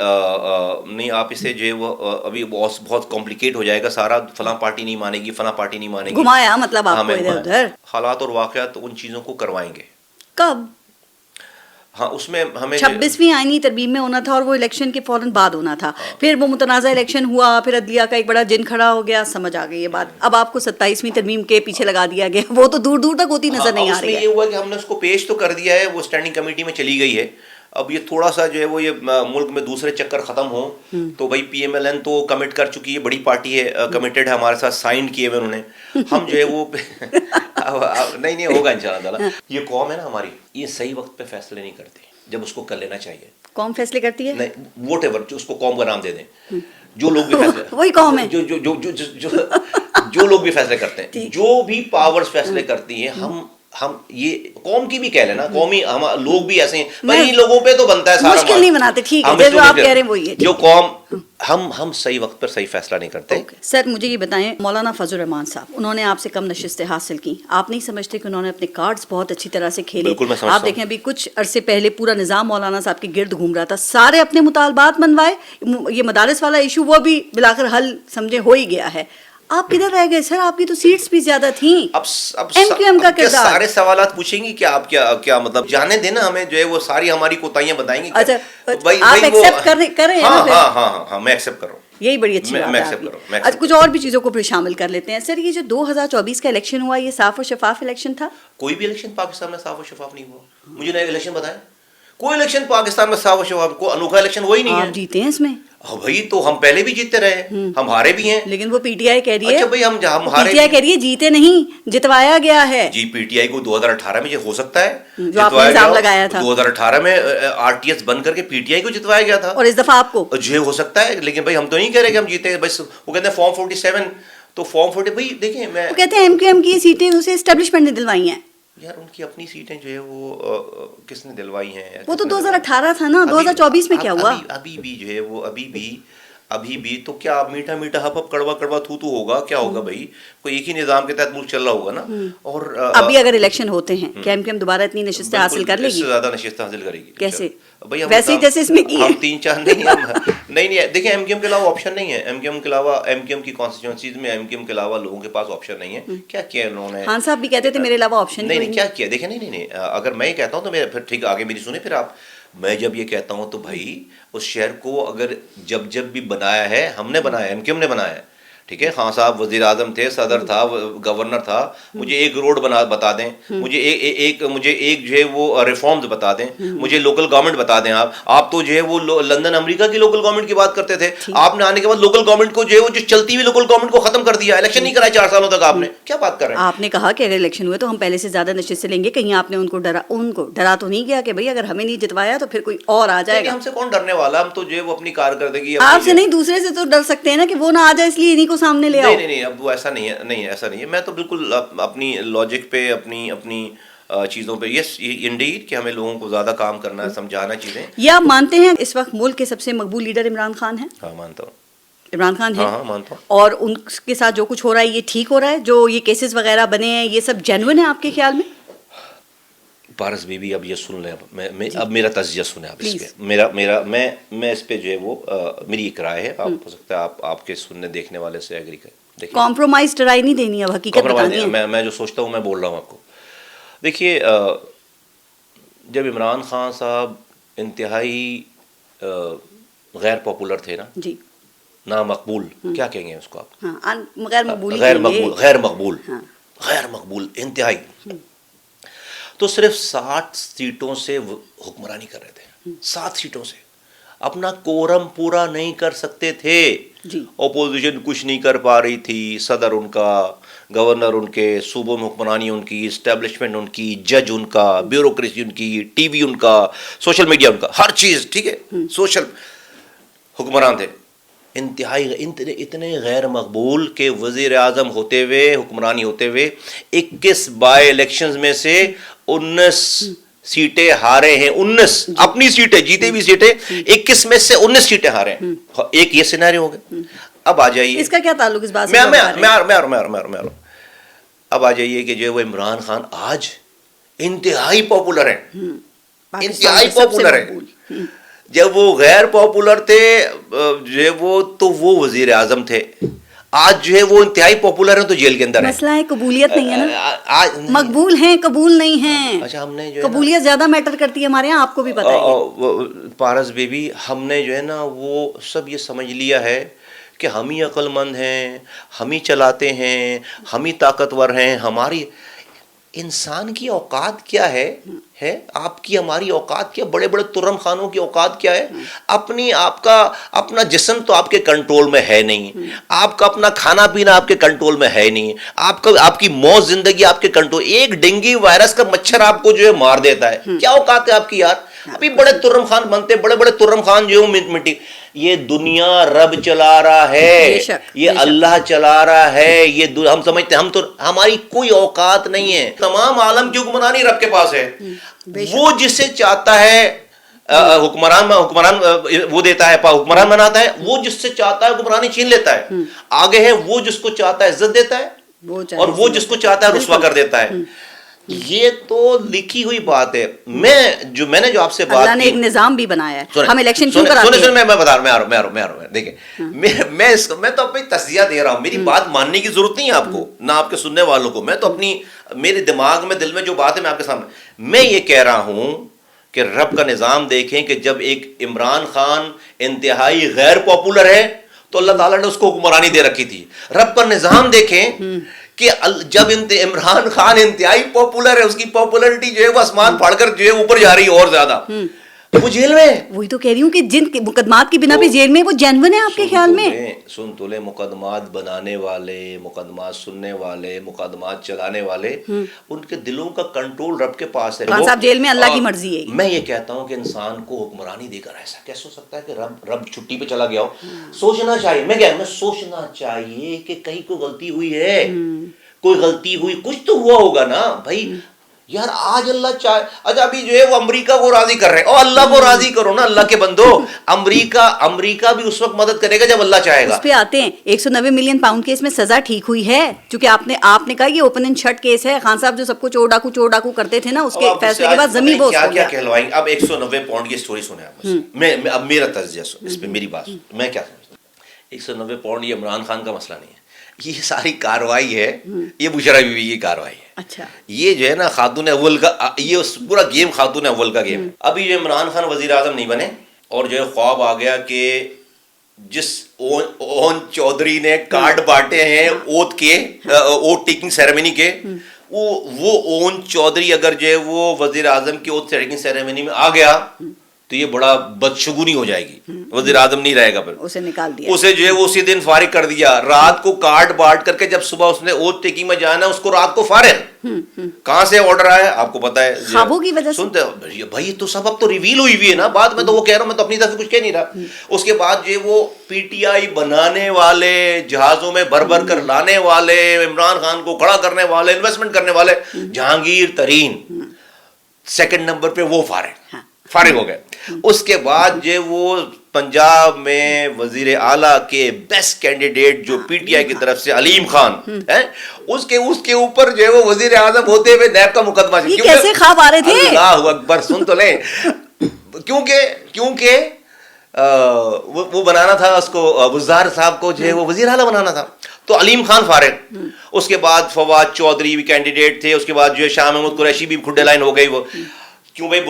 نہیں آپ اسے جو ہے وہ ابھی بہت کمپلیکیٹ ہو جائے گا سارا, فلاں پارٹی نہیں مانے گی, فلاں پارٹی نہیں مانے گی. گھمایا مطلب آپ کو ادھر ادھر. حالات اور واقعات ان چیزوں کو کروائیں گے. کب؟ ہاں اس میں ہمیں 26ویں آئینی ترمیم میں ہونا تھا اور وہ الیکشن کے فوراً بعد ہونا تھا. پھر وہ متنازع الیکشن ہوا, پھر عدلیہ کا ایک بڑا جن کھڑا ہو گیا, سمجھ آ گئی یہ بات. اب آپ کو 27ویں ترمیم کے پیچھے لگا دیا گیا, وہ تو دور دور تک ہوتی نظر نہیں آ رہی ہے. اس میں یہ ہوا کہ ہم نے اس کو پیش تو کر دیا ہے, وہ اسٹینڈنگ کمیٹی میں چلی گئی ہے. اب یہ تھوڑا سا جو ہے وہ یہ ملک میں دوسرے چکر ختم ہوں تو بھائی پی ایم ایل این تو کمٹ کر چکی ہے, بڑی پارٹی ہے, کمیٹڈ ہے ہمارے ساتھ, سائن کیے ہوئے انہوں نے. ہم جو ہے وہ نہیں ہوگا انشاءاللہ تعالی. یہ قوم ہے نا ہماری, یہ صحیح وقت پہ فیصلے نہیں کرتے جب اس کو کر لینا چاہیے. قوم فیصلے کرتی ہے؟ نہیں, ووٹ ایور, جو اس کو قوم کا نام دے دیں, جو لوگ بھی فیصلے وہی قوم ہے, جو لوگ بھی فیصلے کرتے ہیں, جو بھی پاورز فیصلے کرتی ہیں, ہم یہ قوم کی بھی کہہ لینا, قومی لوگ بھی ایسے ہیں بھائی, لوگوں پہ تو بنتا ہے سارا, مشکل نہیں بناتے. ٹھیک ہے, جو آپ کہہ رہے ہیں وہی ہے. جو قوم ہم صحیح وقت پر صحیح فیصلہ نہیں کرتے. سر مجھے یہ بتائیں, مولانا فضل الرحمان صاحب, انہوں نے آپ سے کم نشستیں حاصل کی, آپ نہیں سمجھتے کہ انہوں نے اپنے کارڈز بہت اچھی طرح سے کھیلے؟ آپ دیکھیں ابھی کچھ عرصے پہلے پورا نظام مولانا صاحب کے گرد گھوم رہا تھا, سارے اپنے مطالبات منوائے, یہ مدارس والا ایشو وہ بھی بالآخر حل سمجھے ہو ہی گیا ہے. آپ کدھر رہ گئے سر؟ آپ کی تو سیٹس بھی زیادہ تھیں. اب ایم کیو ایم کا کردار, سارے سوالات پوچھیں گی کہ آپ کیا مطلب, جانے دینا ہمیں, جو ہے وہ ساری ہماری کوتاہیاں بتائیں گی. اچھا آپ ایکسیپٹ کر رہے ہیں؟ ہاں میں ایکسیپٹ کر رہا ہوں, یہی بڑی اچھی بات ہے. اچھا کچھ اور بھی چیزوں کو پھر شامل کر لیتے ہیں. سر یہ جو 2024 کا الیکشن ہوا, یہ صاف و شفاف الیکشن تھا؟ کوئی بھی الیکشن پاکستان میں صاف و شفاف نہیں ہوا. مجھے نئے الیکشن بتائیں, کوئی الیکشن پاکستان میں صاف و شفاف, کوئی انوکھا الیکشن وہی نہیں ہے. آپ جیتے ہیں اس میں؟ بھائی تو ہم پہلے بھی جیتتے رہے, ہم ہارے بھی ہیں. لیکن وہ پی ٹی آئی کہہ رہی ہے, اچھا بھائی ہم ہارے, پی ٹی آئی کہہ رہی ہے جیتے نہیں, جتوایا گیا ہے. جی پی ٹی آئی کو 2018 میں یہ ہو سکتا ہے, جو آپ نے الزام لگایا تھا 2018 میں آر ٹی ایس بند کر کے پی ٹی آئی کو جتوایا گیا تھا, اور اس دفعہ آپ کو جی ہو سکتا ہے. لیکن بھائی ہم تو نہیں کہہ رہے کہ ہم جیتے ہیں, بس وہ کہتے ہیں فارم 47, تو فارم 40 بھائی دیکھیں, میں کہتے ہیں ایم کیو ایم کی سیٹیں اسے اسٹیبلشمنٹ نے دلوائی ہیں. یار ان کی اپنی سیٹیں جو ہے وہ کس نے دلوائی ہیں؟ وہ تو 2018 تھا نا, 2024 میں کیا ہوا؟ ابھی بھی جو ہے وہ ابھی بھی تو کیا میٹھا میٹھا ہپ ہپ کڑوا کڑوا تھو تو ہوگا, کیا ہوگا بھائی, کوئی ایک ہی نظام کے تحت ملک چل رہا ہوگا نا. اور ابھی اگر الیکشن ہوتے ہیں کہ ایم کیو ایم دوبارہ اتنی نشستیں حاصل کر لے گی؟ اس سے زیادہ نشستیں حاصل کرے گی. کیسے؟ ویسے ہی جیسے اس میں کی ہے. ہم 3-4 نہیں دیکھیں, ایم کیو ایم کے علاوہ آپشن نہیں ہے. ایم کیو ایم کی کانسٹیچوئنسیز میں ایم کیو ایم کے علاوہ لوگوں کے پاس آپشن نہیں ہے. کیا کیا انہوں نے؟ خان صاحب بھی کہتے تھے میرے علاوہ آپشن نہیں. کیا کیا دیکھیں, نہیں اگر میں یہ کہتا ہوں تو پھر ٹھیک, آگے میری سنیں پھر آپ. میں جب یہ کہتا ہوں تو بھائی اس شہر کو اگر جب بھی بنایا ہے, ہم نے بنایا, ایم کیو ایم نے بنایا ہے, ٹھیک ہے. خان صاحب وزیر اعظم تھے, صدر تھا, گورنر تھا. مجھے ایک روڈ بتا دیں, مجھے ایک جو ہے وہ ریفارمز بتا دیں, مجھے لوکل گورنمنٹ بتا دیں. آپ تو جو ہے وہ لندن امریکہ کی لوکل گورنمنٹ کی بات کرتے تھے, آپ نے آنے کے بعد لوکل گورنمنٹ کو جو ہے وہ جو چلتی ہوئی لوکل گورنمنٹ کو ختم کر دیا, الیکشن نہیں کرائے 4 سالوں تک. آپ نے کیا بات کر رہے ہیں؟ آپ نے کہا کہ اگر الیکشن ہوئے تو ہم پہلے سے زیادہ نشستیں لیں گے. کہیں آپ نے ان کو ڈرا تو نہیں گیا کہ بھائی اگر ہمیں نہیں جتوایا تو پھر کوئی اور آ جائے گا؟ ہم سے کون ڈرنے والا, ہم تو جو ہے وہ اپنی کارکردگی, آپ سے نہیں دوسرے سے تو ڈر سکتے ہیں نا کہ وہ نہ آ جائے اس لیے انہیں کو سامنے لے آؤ. نہیں اب وہ ایسا نہیں ہے, ایسا نہیں ہے. میں تو بالکل اپنی لاجک پہ, اپنی چیزوں پہ, یس انڈیڈ کہ ہمیں لوگوں کو زیادہ کام کرنا ہے, سمجھانا چیزیں. یہ آپ مانتے ہیں اس وقت ملک کے سب سے مقبول لیڈر عمران خان ہیں؟ ہاں مانتا ہوں. عمران خان ہے؟ ہاں مانتا ہوں. اور ان کے ساتھ جو کچھ ہو رہا ہے یہ ٹھیک ہو رہا ہے؟ جو یہ کیسز وغیرہ بنے ہیں یہ سب جینوئن ہے آپ کے خیال میں؟ پارس بی بی اب یہ سن لیں, اب میرا تجزیہ سنیں آپ اس پہ. میں اس پہ جو ہے وہ میری ایک رائے ہے, آپ ہو سکتا ہے آپ کے سننے دیکھنے والے سے ایگری کریں. کمپرومائز ٹرائی نہیں دینی ہے، حقیقت بتانی ہے. میں جو سوچتا ہوں میں بول رہا ہوں آپ کو. دیکھیے جب عمران خان صاحب انتہائی غیر پاپولر تھے نا جی، نامقبول، کیا کہیں گے اس کو آپ؟ غیر مقبول انتہائی، تو صرف 60 سیٹوں سے حکمرانی کر رہے تھے. 7 سیٹوں سے اپنا کورم پورا نہیں کر سکتے تھے. اپوزیشن کچھ نہیں کر پا رہی تھی، صدر ان کا، گورنر ان کے، صوبوں میں حکمرانی ان کی، اسٹیبلشمنٹ ان کی، جج ان کا، بیوروکریسی ان کی، ٹی وی ان کا، سوشل میڈیا ان کا، ہر چیز ٹھیک ہے، سوشل حکمران تھے. انتہائی اتنے غیر مقبول کہ وزیر اعظم ہوتے ہوئے، حکمرانی ہوتے ہوئے 21 بائی الیکشنز میں سے 19 سیٹیں ہارے ہیں. 19 اپنی سیٹیں، جیتے بھی سیٹیں 21 میں سے 19 سیٹیں ہارے ہیں. ایک یہ سینیریو ہو گیا. اب آ جائیے، اس کا کیا تعلق اس بات سے؟ میں اب آ جائیے کہ جو وہ عمران خان آج انتہائی پاپولر ہیں، انتہائی پاپولر ہیں. جب وہ غیر پاپولر تھے جو ہے وہ تو وہ وزیر اعظم تھے. آج جو ہے وہ انتہائی پاپولر ہیں تو جیل کے اندر ہیں. مسئلہ ہے قبولیت نہیں ہے نا، مقبول ہیں قبول نہیں ہیں. اچھا، ہم نے جو قبولیت زیادہ میٹر کرتی ہے ہمارے یہاں، آپ کو بھی پتہ ہے. پارس بیبی، ہم نے جو ہے نا وہ سب یہ سمجھ لیا ہے کہ ہم ہی عقل مند ہیں، ہم ہی چلاتے ہیں، ہم ہی طاقتور ہیں. ہماری انسان کی اوقات کیا ہے آپ کی، ہماری اوقات کیا، بڑے بڑے ترم خانوں کی اوقات کیا ہے. آپ کا اپنا جسم تو آپ کے کنٹرول میں ہے نہیں، آپ کا اپنا کھانا پینا آپ کے کنٹرول میں ہے نہیں، آپ کی موت زندگی آپ کے کنٹرول. ایک ڈینگی وائرس کا مچھر آپ کو جو ہے مار دیتا ہے. کیا اوقات ہے آپ کی یار؟ ابھی بڑے ترم خان بنتے، بڑے بڑے ترم خان جو مٹی. یہ دنیا رب چلا رہا ہے، یہ اللہ چلا رہا ہے. یہ ہم سمجھتے ہیں ہماری کوئی اوقات نہیں ہے. تمام عالم کی حکمرانی رب کے پاس ہے. وہ جسے چاہتا ہے حکمران وہ دیتا ہے، حکمران بناتا ہے. وہ جس سے چاہتا ہے حکمرانی چھین لیتا ہے. آگے ہے وہ جس کو چاہتا ہے عزت دیتا ہے، اور وہ جس کو چاہتا ہے رسوا کر دیتا ہے. یہ تو لکھی ہوئی بات ہے. میں نے جو آپ سے بات اللہ نے ایک نظام بھی بنایا ہے. ہم الیکشن کیوں کراتے ہیں؟ میں بتا رہا ہوں. دیکھیں، میں تو اپنی تجزیہ دے رہا ہوں. میری بات ماننے کی ضرورت نہیں ہے آپ کو، نہ آپ کے سننے والوں کو. میں تو میرے دماغ میں، دل میں جو بات ہے میں آپ کے سامنے. میں یہ کہہ رہا ہوں کہ رب کا نظام دیکھیں کہ جب ایک عمران خان انتہائی غیر پاپولر ہے تو اللہ تعالیٰ نے اس کو حکمرانی دے رکھی تھی. رب کا نظام دیکھیں کہ جب عمران خان انتہائی پاپولر ہے، اس کی پاپولرٹی جو ہے وہ آسمان پھاڑ کر جو ہے اوپر جا رہی ہے اور زیادہ. وہ جیل میں، وہی تو کہہ رہی ہوں کہ جن مقدمات کی بنا پہ جیل میں، وہ جینون ہے آپ کے خیال میں؟ سن تو لے، مقدمات بنانے والے، مقدمات سننے والے، مقدمات چلانے والے، ان کے دلوں کا کنٹرول رب کے پاس ہے. خان صاحب جیل میں اللہ کی مرضی ہے. میں یہ کہتا ہوں کہ انسان کو حکمرانی دے کر ایسا کیسے ہو سکتا ہے کہ رب چھٹی پہ چلا گیا ہو. سوچنا چاہیے، میں سوچنا چاہیے کہ کہیں کوئی غلطی ہوئی ہے، کوئی غلطی ہوئی، کچھ تو ہوا ہوگا نا بھائی. یار آج اللہ چاہے، اچھا ابھی جو ہے وہ امریکہ کو راضی کر رہے ہیں، اور اللہ کو راضی کرو نا اللہ کے بندو. امریکہ بھی اس وقت مدد کرے گا جب اللہ چاہے گا. اس پہ آتے ہیں 190 ملین پاؤنڈ کیس میں سزا ٹھیک ہوئی ہے، چونکہ آپ نے کہا یہ اوپن اینڈ شٹ کیس ہے. خان صاحب جو سب کو چور ڈاکو کرتے تھے نا، اس کے فیصلے کے بعد زمین بوس ہو گیا. کیا کہلوائیں. اب 190 پاؤنڈ کی سٹوری سنیں آپ. اب میرا تجزیہ اس پہ میری بات میں کیا سمجھتا ہوں. 190 پاؤنڈ یہ عمران خان کا مسئلہ نہیں ہے. یہ ساری کاروائی ہے، یہ بشرا بیوی کی کاروائی ہے. اچھا، یہ جو ہے نا خاتون اول کا، یہ پورا گیم خاتون اول کا گیم ہے. ابھی جو عمران خان وزیر اعظم نہیں بنے اور جو ہے خواب آ گیا کہ جس اون چودھری نے کارڈ بانٹے ہیں اوت ٹیکنگ سیریمنی کے، وہ اون چودھری اگر جو ہے وہ وزیر اعظم کی اوت ٹیکنگ سیریمنی میں آ گیا تو یہ بڑا بدشگونی ہو جائے گی. وزیر اعظم نہیں رہے گا، پھر اسے نکال دیا، اسے جو ہے وہ اسی دن فارغ کر دیا. رات کو کارڈ بانٹ کر کے جب صبح اس نے اوتھ ٹیکنگ میں جانا، اس کو رات کو فارغ. کہاں سے آرڈر آیا آپ کو پتا ہے؟ خوابوں کی وجہ سے. سنتے بھائی تو سب اب تو ریویل ہوئی ہے نا بات. میں تو وہ کہہ رہا ہوں، میں تو اپنی طرف سے کچھ کہہ نہیں رہا. اس کے بعد جو ہے وہ پی ٹی آئی بنانے والے، جہازوں میں بھر کر لانے والے، عمران خان کو کھڑا کرنے والے، انویسٹمنٹ کرنے والے، جہانگیر ترین سیکنڈ نمبر پہ وہ فارغ ہو گئے. اس کے بعد جو وہ پنجاب میں وزیر اعلیٰ کے بیسٹ کینڈیڈیٹ جو پی ٹی آئی کی طرف سے علیم خان ہے، اس کے اوپر جو ہے وہ وزیر اعظم ہوتے ہوئے نیب کا مقدمہ. یہ کیسے خواب آ رہے تھے؟ اللہ اکبر، سن تو لیں. کیونکہ وہ بنانا تھا اس کو، وزار صاحب کو جو ہے وہ وزیر اعلیٰ بنانا تھا. تو علیم خان فارغ، اس کے بعد فواد چودھری بھی کینڈیڈیٹ تھے، اس کے بعد جو ہے شاہ محمود قریشی بھی کھڈے لائن ہو گئی، وہ کیوں بھائی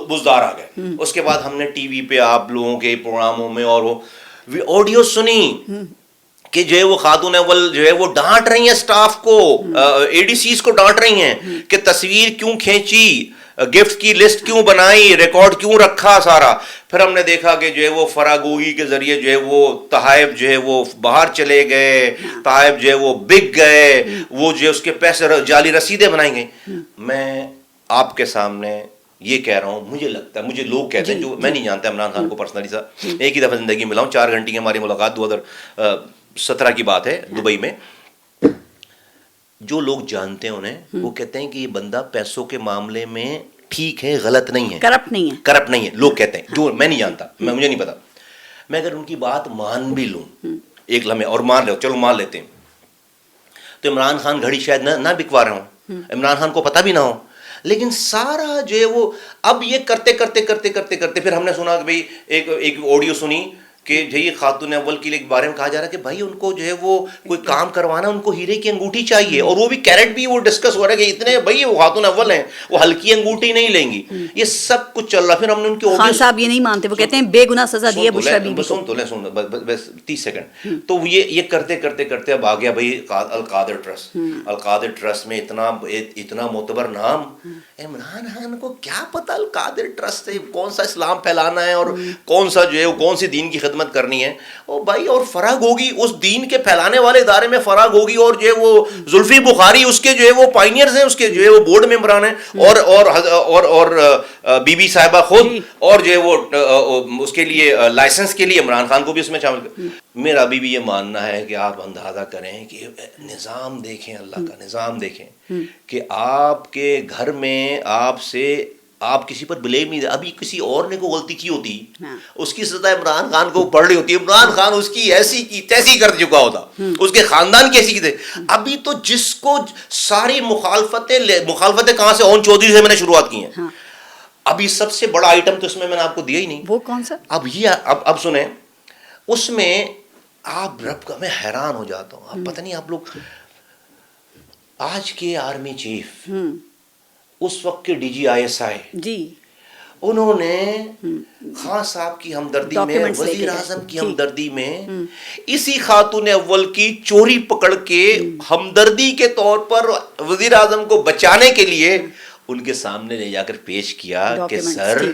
بزدار آ گئے. اس کے بعد ہم نے ٹی وی پہ آپ لوگوں کے پروگراموں میں اور وہ آڈیو سنی کہ جو ہے وہ خاتون اول جو ہے وہ ڈانٹ رہی ہیں اسٹاف کو، اے ڈی سیز کو ڈانٹ رہی ہیں کہ تصویر کیوں کھینچی، گفٹ کی لسٹ کیوں بنائی، ریکارڈ کیوں رکھا سارا. پھر ہم نے دیکھا کہ جو ہے وہ فراگوئی کے ذریعے جو ہے وہ تحائف جو ہے وہ باہر چلے گئے، تحائف جو ہے وہ بک گئے، وہ جو ہے اس کے پیسے جعلی رسیدیں بنائی گئیں. میں آپ کے سامنے یہ کہہ رہا ہوں، مجھے لگتا ہے، مجھے لوگ کہتے ہیں، جو میں نہیں جانتا عمران خان کو پرسنلی سا، ایک ہی دفعہ زندگی میں ملا ہوں، 4 گھنٹے کی ہماری ملاقات 2017 کی بات ہے دبئی میں. جو لوگ جانتے ہیں انہیں، وہ کہتے ہیں کہ یہ بندہ پیسوں کے معاملے میں ٹھیک ہے، غلط نہیں ہے، کرپٹ نہیں ہے، لوگ کہتے ہیں. جو میں نہیں جانتا، مجھے نہیں پتا. میں اگر ان کی بات مان بھی لوں ایک لمحے، اور مان لو، چلو مان لیتے ہیں، تو عمران خان گھڑی شاید نہ بکوا رہے ہوں، عمران خان کو پتہ بھی نہ ہو، لیکن سارا جو ہے وہ اب یہ کرتے پھر ہم نے سنا کہ بھئی ایک آڈیو سنی کہ یہ خاتون اول کے لیے بارے میں کہا جا رہا ہے کہ بھائی ان کو جو ہے وہ کوئی کام کروانا، ان کو ہیرے کی انگوٹھی چاہیے، اور وہ بھی کیرٹ بھی وہ ڈسکس ہو رہا ہے کہ اتنے بھائی وہ خاتون اول ہیں، وہ ہلکی انگوٹھی نہیں لیں گی. یہ سب کچھ چل رہا. پھر ہم نے ان کی خان صاحب یہ نہیں مانتے، وہ کہتے ہیں بے گناہ سزا دی ہے بشرا بی بی کو. سن بس 30 سیکنڈ. تو یہ کرتے اب آ گیا بھائی القادر ٹرسٹ میں اتنا معتبر نام. عمران خان کو کیا پتا القادر ٹرسٹ سے کون سا اسلام پھیلانا ہے اور کون سا جو ہے کون سی دین کی خدمت کرنی ہے. او بھائی، اور فراغ ہوگی اس دین کے پھیلانے والے ادارے میں فراغ ہوگی، اور جو ہے وہ زلفی بخاری اس کے جو ہے وہ پائنیئرز ہیں، اس کے جو ہے وہ بورڈ ممبران ہیں، اور بی بی صاحبہ خود، اور جو ہے وہ اس کے لیے لائسنس کے لیے عمران خان کو بھی اس میں شامل کر. میرا ابھی بھی یہ ماننا ہے کہ آپ اندازہ کریں کہ نظام دیکھیں، اللہ کا نظام دیکھیں کہ آپ کے گھر میں آپ کسی پر بلیم نہیں دے. ابھی کسی اور نے کوئی غلطی کی ہوتی، اس کی سزا عمران خان کو پڑ رہی ہوتی، عمران خان اس کی ایسی کی تیسی کر چکا ہوتا، اس کے خاندان کی ایسی کی تھی. ابھی تو جس کو ساری مخالفتیں کہاں سے، اون چودھری سے میں نے شروعات کی ہیں. ابھی سب سے بڑا آئٹم تو اس میں نے آپ کو دیا ہی نہیں. وہ کون سا؟ اب سنیں، اس میں آپ رب کا میں حیران ہو جاتا ہوں. آپ پتہ نہیں، آپ لوگ آج کے آرمی چیف، اس وقت کے ڈی جی ISI جی، انہوں نے خان صاحب کی ہمدردی میں، وزیر اعظم کی ہمدردی میں، اسی خاتون اول کی چوری پکڑ کے ہمدردی کے طور پر وزیر اعظم کو بچانے کے لیے ان کے سامنے لے جا کر پیش کیا کہ سر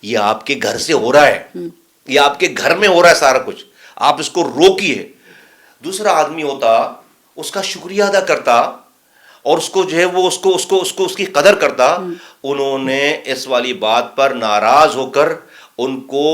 یہ آپ کے گھر سے ہو رہا ہے، یہ آپ کے گھر میں ہو رہا ہے سارا کچھ، آپ اس کو روکیے. دوسرا آدمی ہوتا اس کا شکریہ ادا کرتا اور اس کو جو ہے وہ اس کی قدر کرتا. انہوں نے اس والی بات پر ناراض ہو کر ان کو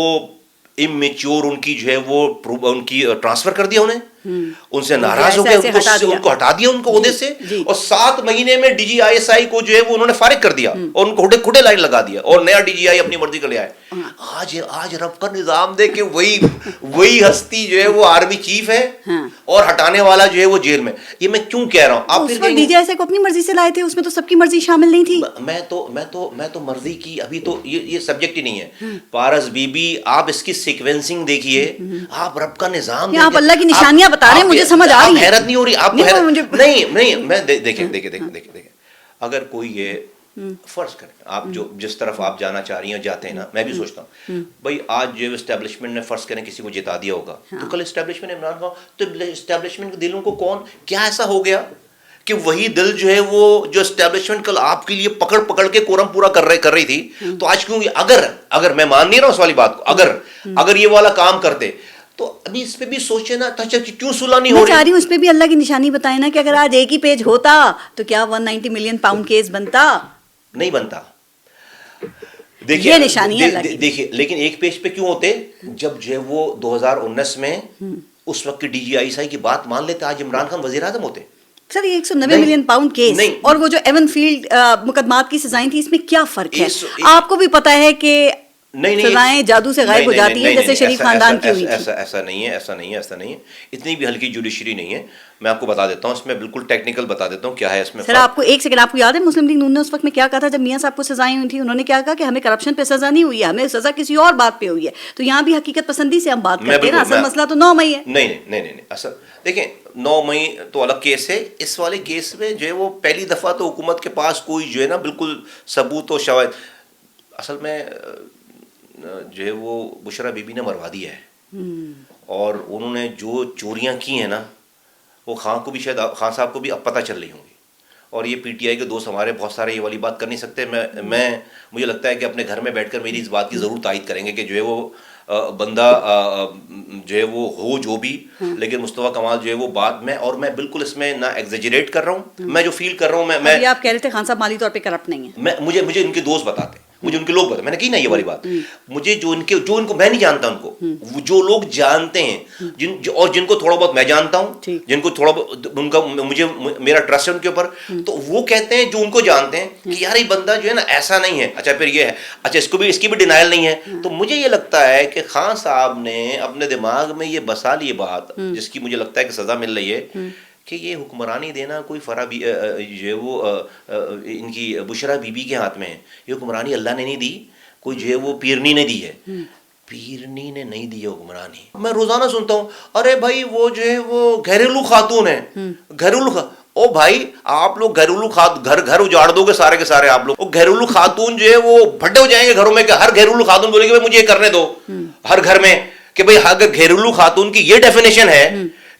امیچور ان کی جو ہے وہ ان کی ٹرانسفر کر دیا، انہیں ان سے ناراض ہو گئے، ان کو ہٹا دیا ان کو عہدے سے، اور 7 مہینے میں ڈی جی ISI کو جو ہے وہ انہوں نے فارغ کر دیا اور ان کو کھڈے لائن لگا دیا، اور نیا ڈی جی آئی اپنی مرضی کر لے آئے. آج رب کا نظام دے کہ وہی ہستی جو ہے وہ آرمی چیف ہے اور ہٹانے والا جو ہے وہ جیل میں. یہ میں کیوں کہہ رہا ہوں؟ آپ ڈی جی ISI کو اپنی مرضی سے لائے تھے، اس میں تو سب کی مرضی شامل نہیں تھی. میں تو مرضی کی، ابھی تو یہ سبجیکٹ ہی نہیں ہے. پارس بی بی، آپ اس کی سیکوینسنگ دیکھیے، آپ رب کا نظام، آپ اللہ کی نشانیاں بتا رہے ہیں، مجھے سمجھ آ رہی ہے. حیرت نہیں ہو رہی آپ کو؟ نہیں میں دیکھیں، اگر کوئی یہ فرض کریں، آپ جو جس طرف آپ جانا چاہ رہی ہیں جاتے ہیں نا، میں بھی سوچتا ہوں بھائی آج جو اسٹیبلشمنٹ نے فرض کریں کسی کو جتا دیا ہوگا، تو کل اسٹیبلشمنٹ عمران خان، تو اسٹیبلشمنٹ کے دلوں کو کیا ایسا ہو گیا کہ وہی دل جو ہے وہ جو اسٹیبلشمنٹ کل آپ کے لیے پکڑ کے کورم پورا کر رہی تھی، تو آج کیوں؟ اگر میں مان نہیں رہا اس والی بات کو، اگر یہ والا کام کرتے تو ابھی اس پہ بھی سوچے نا، کیوں صلح نہیں ہو رہی؟ میں چاہ رہی ہوں اس پہ بھی اللہ کی نشانی بتائیں نا، کہ اگر آج ایک ہی پیج ہوتا تو کیا 190 ملین پاؤنڈ کیس بنتا؟ نہیں بنتا. یہ نشانی ہے. دیکھیے لیکن ایک پیج پہ کیوں ہوتے؟ جب جو ہے وہ 2019 میں اس وقت کے ڈی جی ISI کی بات مان لیتے، آج عمران خان وزیر اعظم ہوتے. سر یہ 190 ملین پاؤنڈ کیس اور وہ جو ایون فیلڈ مقدمات کی سزائیں تھیں، اس میں کیا فرق ہے؟ آپ کو بھی پتا ہے کہ سزائیں جادو سے غائب ہو جاتی ہیں جیسے شریف خاندان کی ہوئی تھی. ایسا نہیں ہے. اتنی بھی ہلکی جوڈیشری نہیں ہے. میں آپ کو بتا دیتا ہوں, اس میں بالکل ٹیکنیکل بتا دیتا ہوں کیا ہے اس میں. سر آپ کو ایک سیکنڈ, آپ کو یاد ہے مسلم لیگ نون نے اس وقت میں کیا کہا تھا جب میاں صاحب کو سزائیں ہوئی تھیں؟ انہوں نے کیا کہا کہ ہمیں کرپشن پہ سزا نہیں ہوئی ہے, ہمیں سزا کسی اور بات پہ ہوئی ہے. تو یہاں بھی حقیقت پسندی سے ہم بات کرتے ہیں نا, اصل مسئلہ تو 9 مئی ہے. نہیں اصل دیکھیں 9 مئی تو الگ کیس ہے. اس والے کیس میں جو ہے وہ پہلی دفعہ تو حکومت کے پاس کوئی جو ہے نا بالکل ثبوت و شواہد. اصل میں جو ہے وہ بشرا بی بی نے مروا دیا ہے, اور انہوں نے جو چوریاں کی ہیں نا وہ خان کو بھی شاید خان صاحب کو بھی اب پتہ چل رہی ہوں گی. اور یہ پی ٹی آئی کے دوست ہمارے بہت سارے یہ والی بات کر نہیں سکتے. میں مجھے لگتا ہے کہ اپنے گھر میں بیٹھ کر میری اس بات کی ضرور تائید کریں گے کہ جو ہے وہ بندہ جو ہے وہ ہو جو بھی, لیکن مصطفیٰ کمال جو ہے وہ بات میں بالکل اس میں نہ ایگزیجریٹ کر رہا ہوں. میں جو فیل کر رہا ہوں, میں آپ کہہ رہے تھے خان صاحب مالی طور پہ کرپٹ نہیں ہے. مجھے ان کے دوست بتاتے ہیں, مجھے ان کے لوگ بتاتے, میں نے کہی نا یہ والی بات. مجھے جو ان کو میں نہیں جانتا, ان کو جو لوگ جانتے ہیں اور جن کو تھوڑا بہت میں جانتا ہوں, جن کو تھوڑا بہت ان کا مجھے میرا ٹرسٹ ہے ان کے اوپر, تو وہ کہتے ہیں جو ان کو جانتے ہیں کہ یار یہ بندہ جو ہے نا ایسا نہیں ہے. اچھا پھر یہ ہے, اچھا اس کی بھی ڈینائل نہیں ہے. تو مجھے یہ لگتا ہے کہ خان صاحب نے اپنے دماغ میں یہ بسا لی بات, جس کی مجھے لگتا ہے کہ سزا مل رہی ہے, کہ یہ حکمرانی دینا کوئی جو ہے وہ ان کی بشرا بی بی کے ہاتھ میں ہے. یہ حکمرانی اللہ نے نہیں دی, کوئی جو ہے وہ پیرنی نے دی ہے. پیرنی نے نہیں دی ہے حکمرانی. میں روزانہ سنتا ہوں ارے بھائی وہ جو ہے وہ گھریلو خاتون ہے, او بھائی آپ لوگ گھریلو گھر اجاڑ دو گے سارے کے سارے. آپ لوگ گھریلو خاتون جو ہے وہ بھٹے ہو جائیں گے گھروں میں, کہ ہر گھریلو خاتون بولے گی مجھے یہ کرنے دو ہر گھر میں, کہ بھائی اگر گھریلو خاتون کی یہ ڈیفینیشن ہے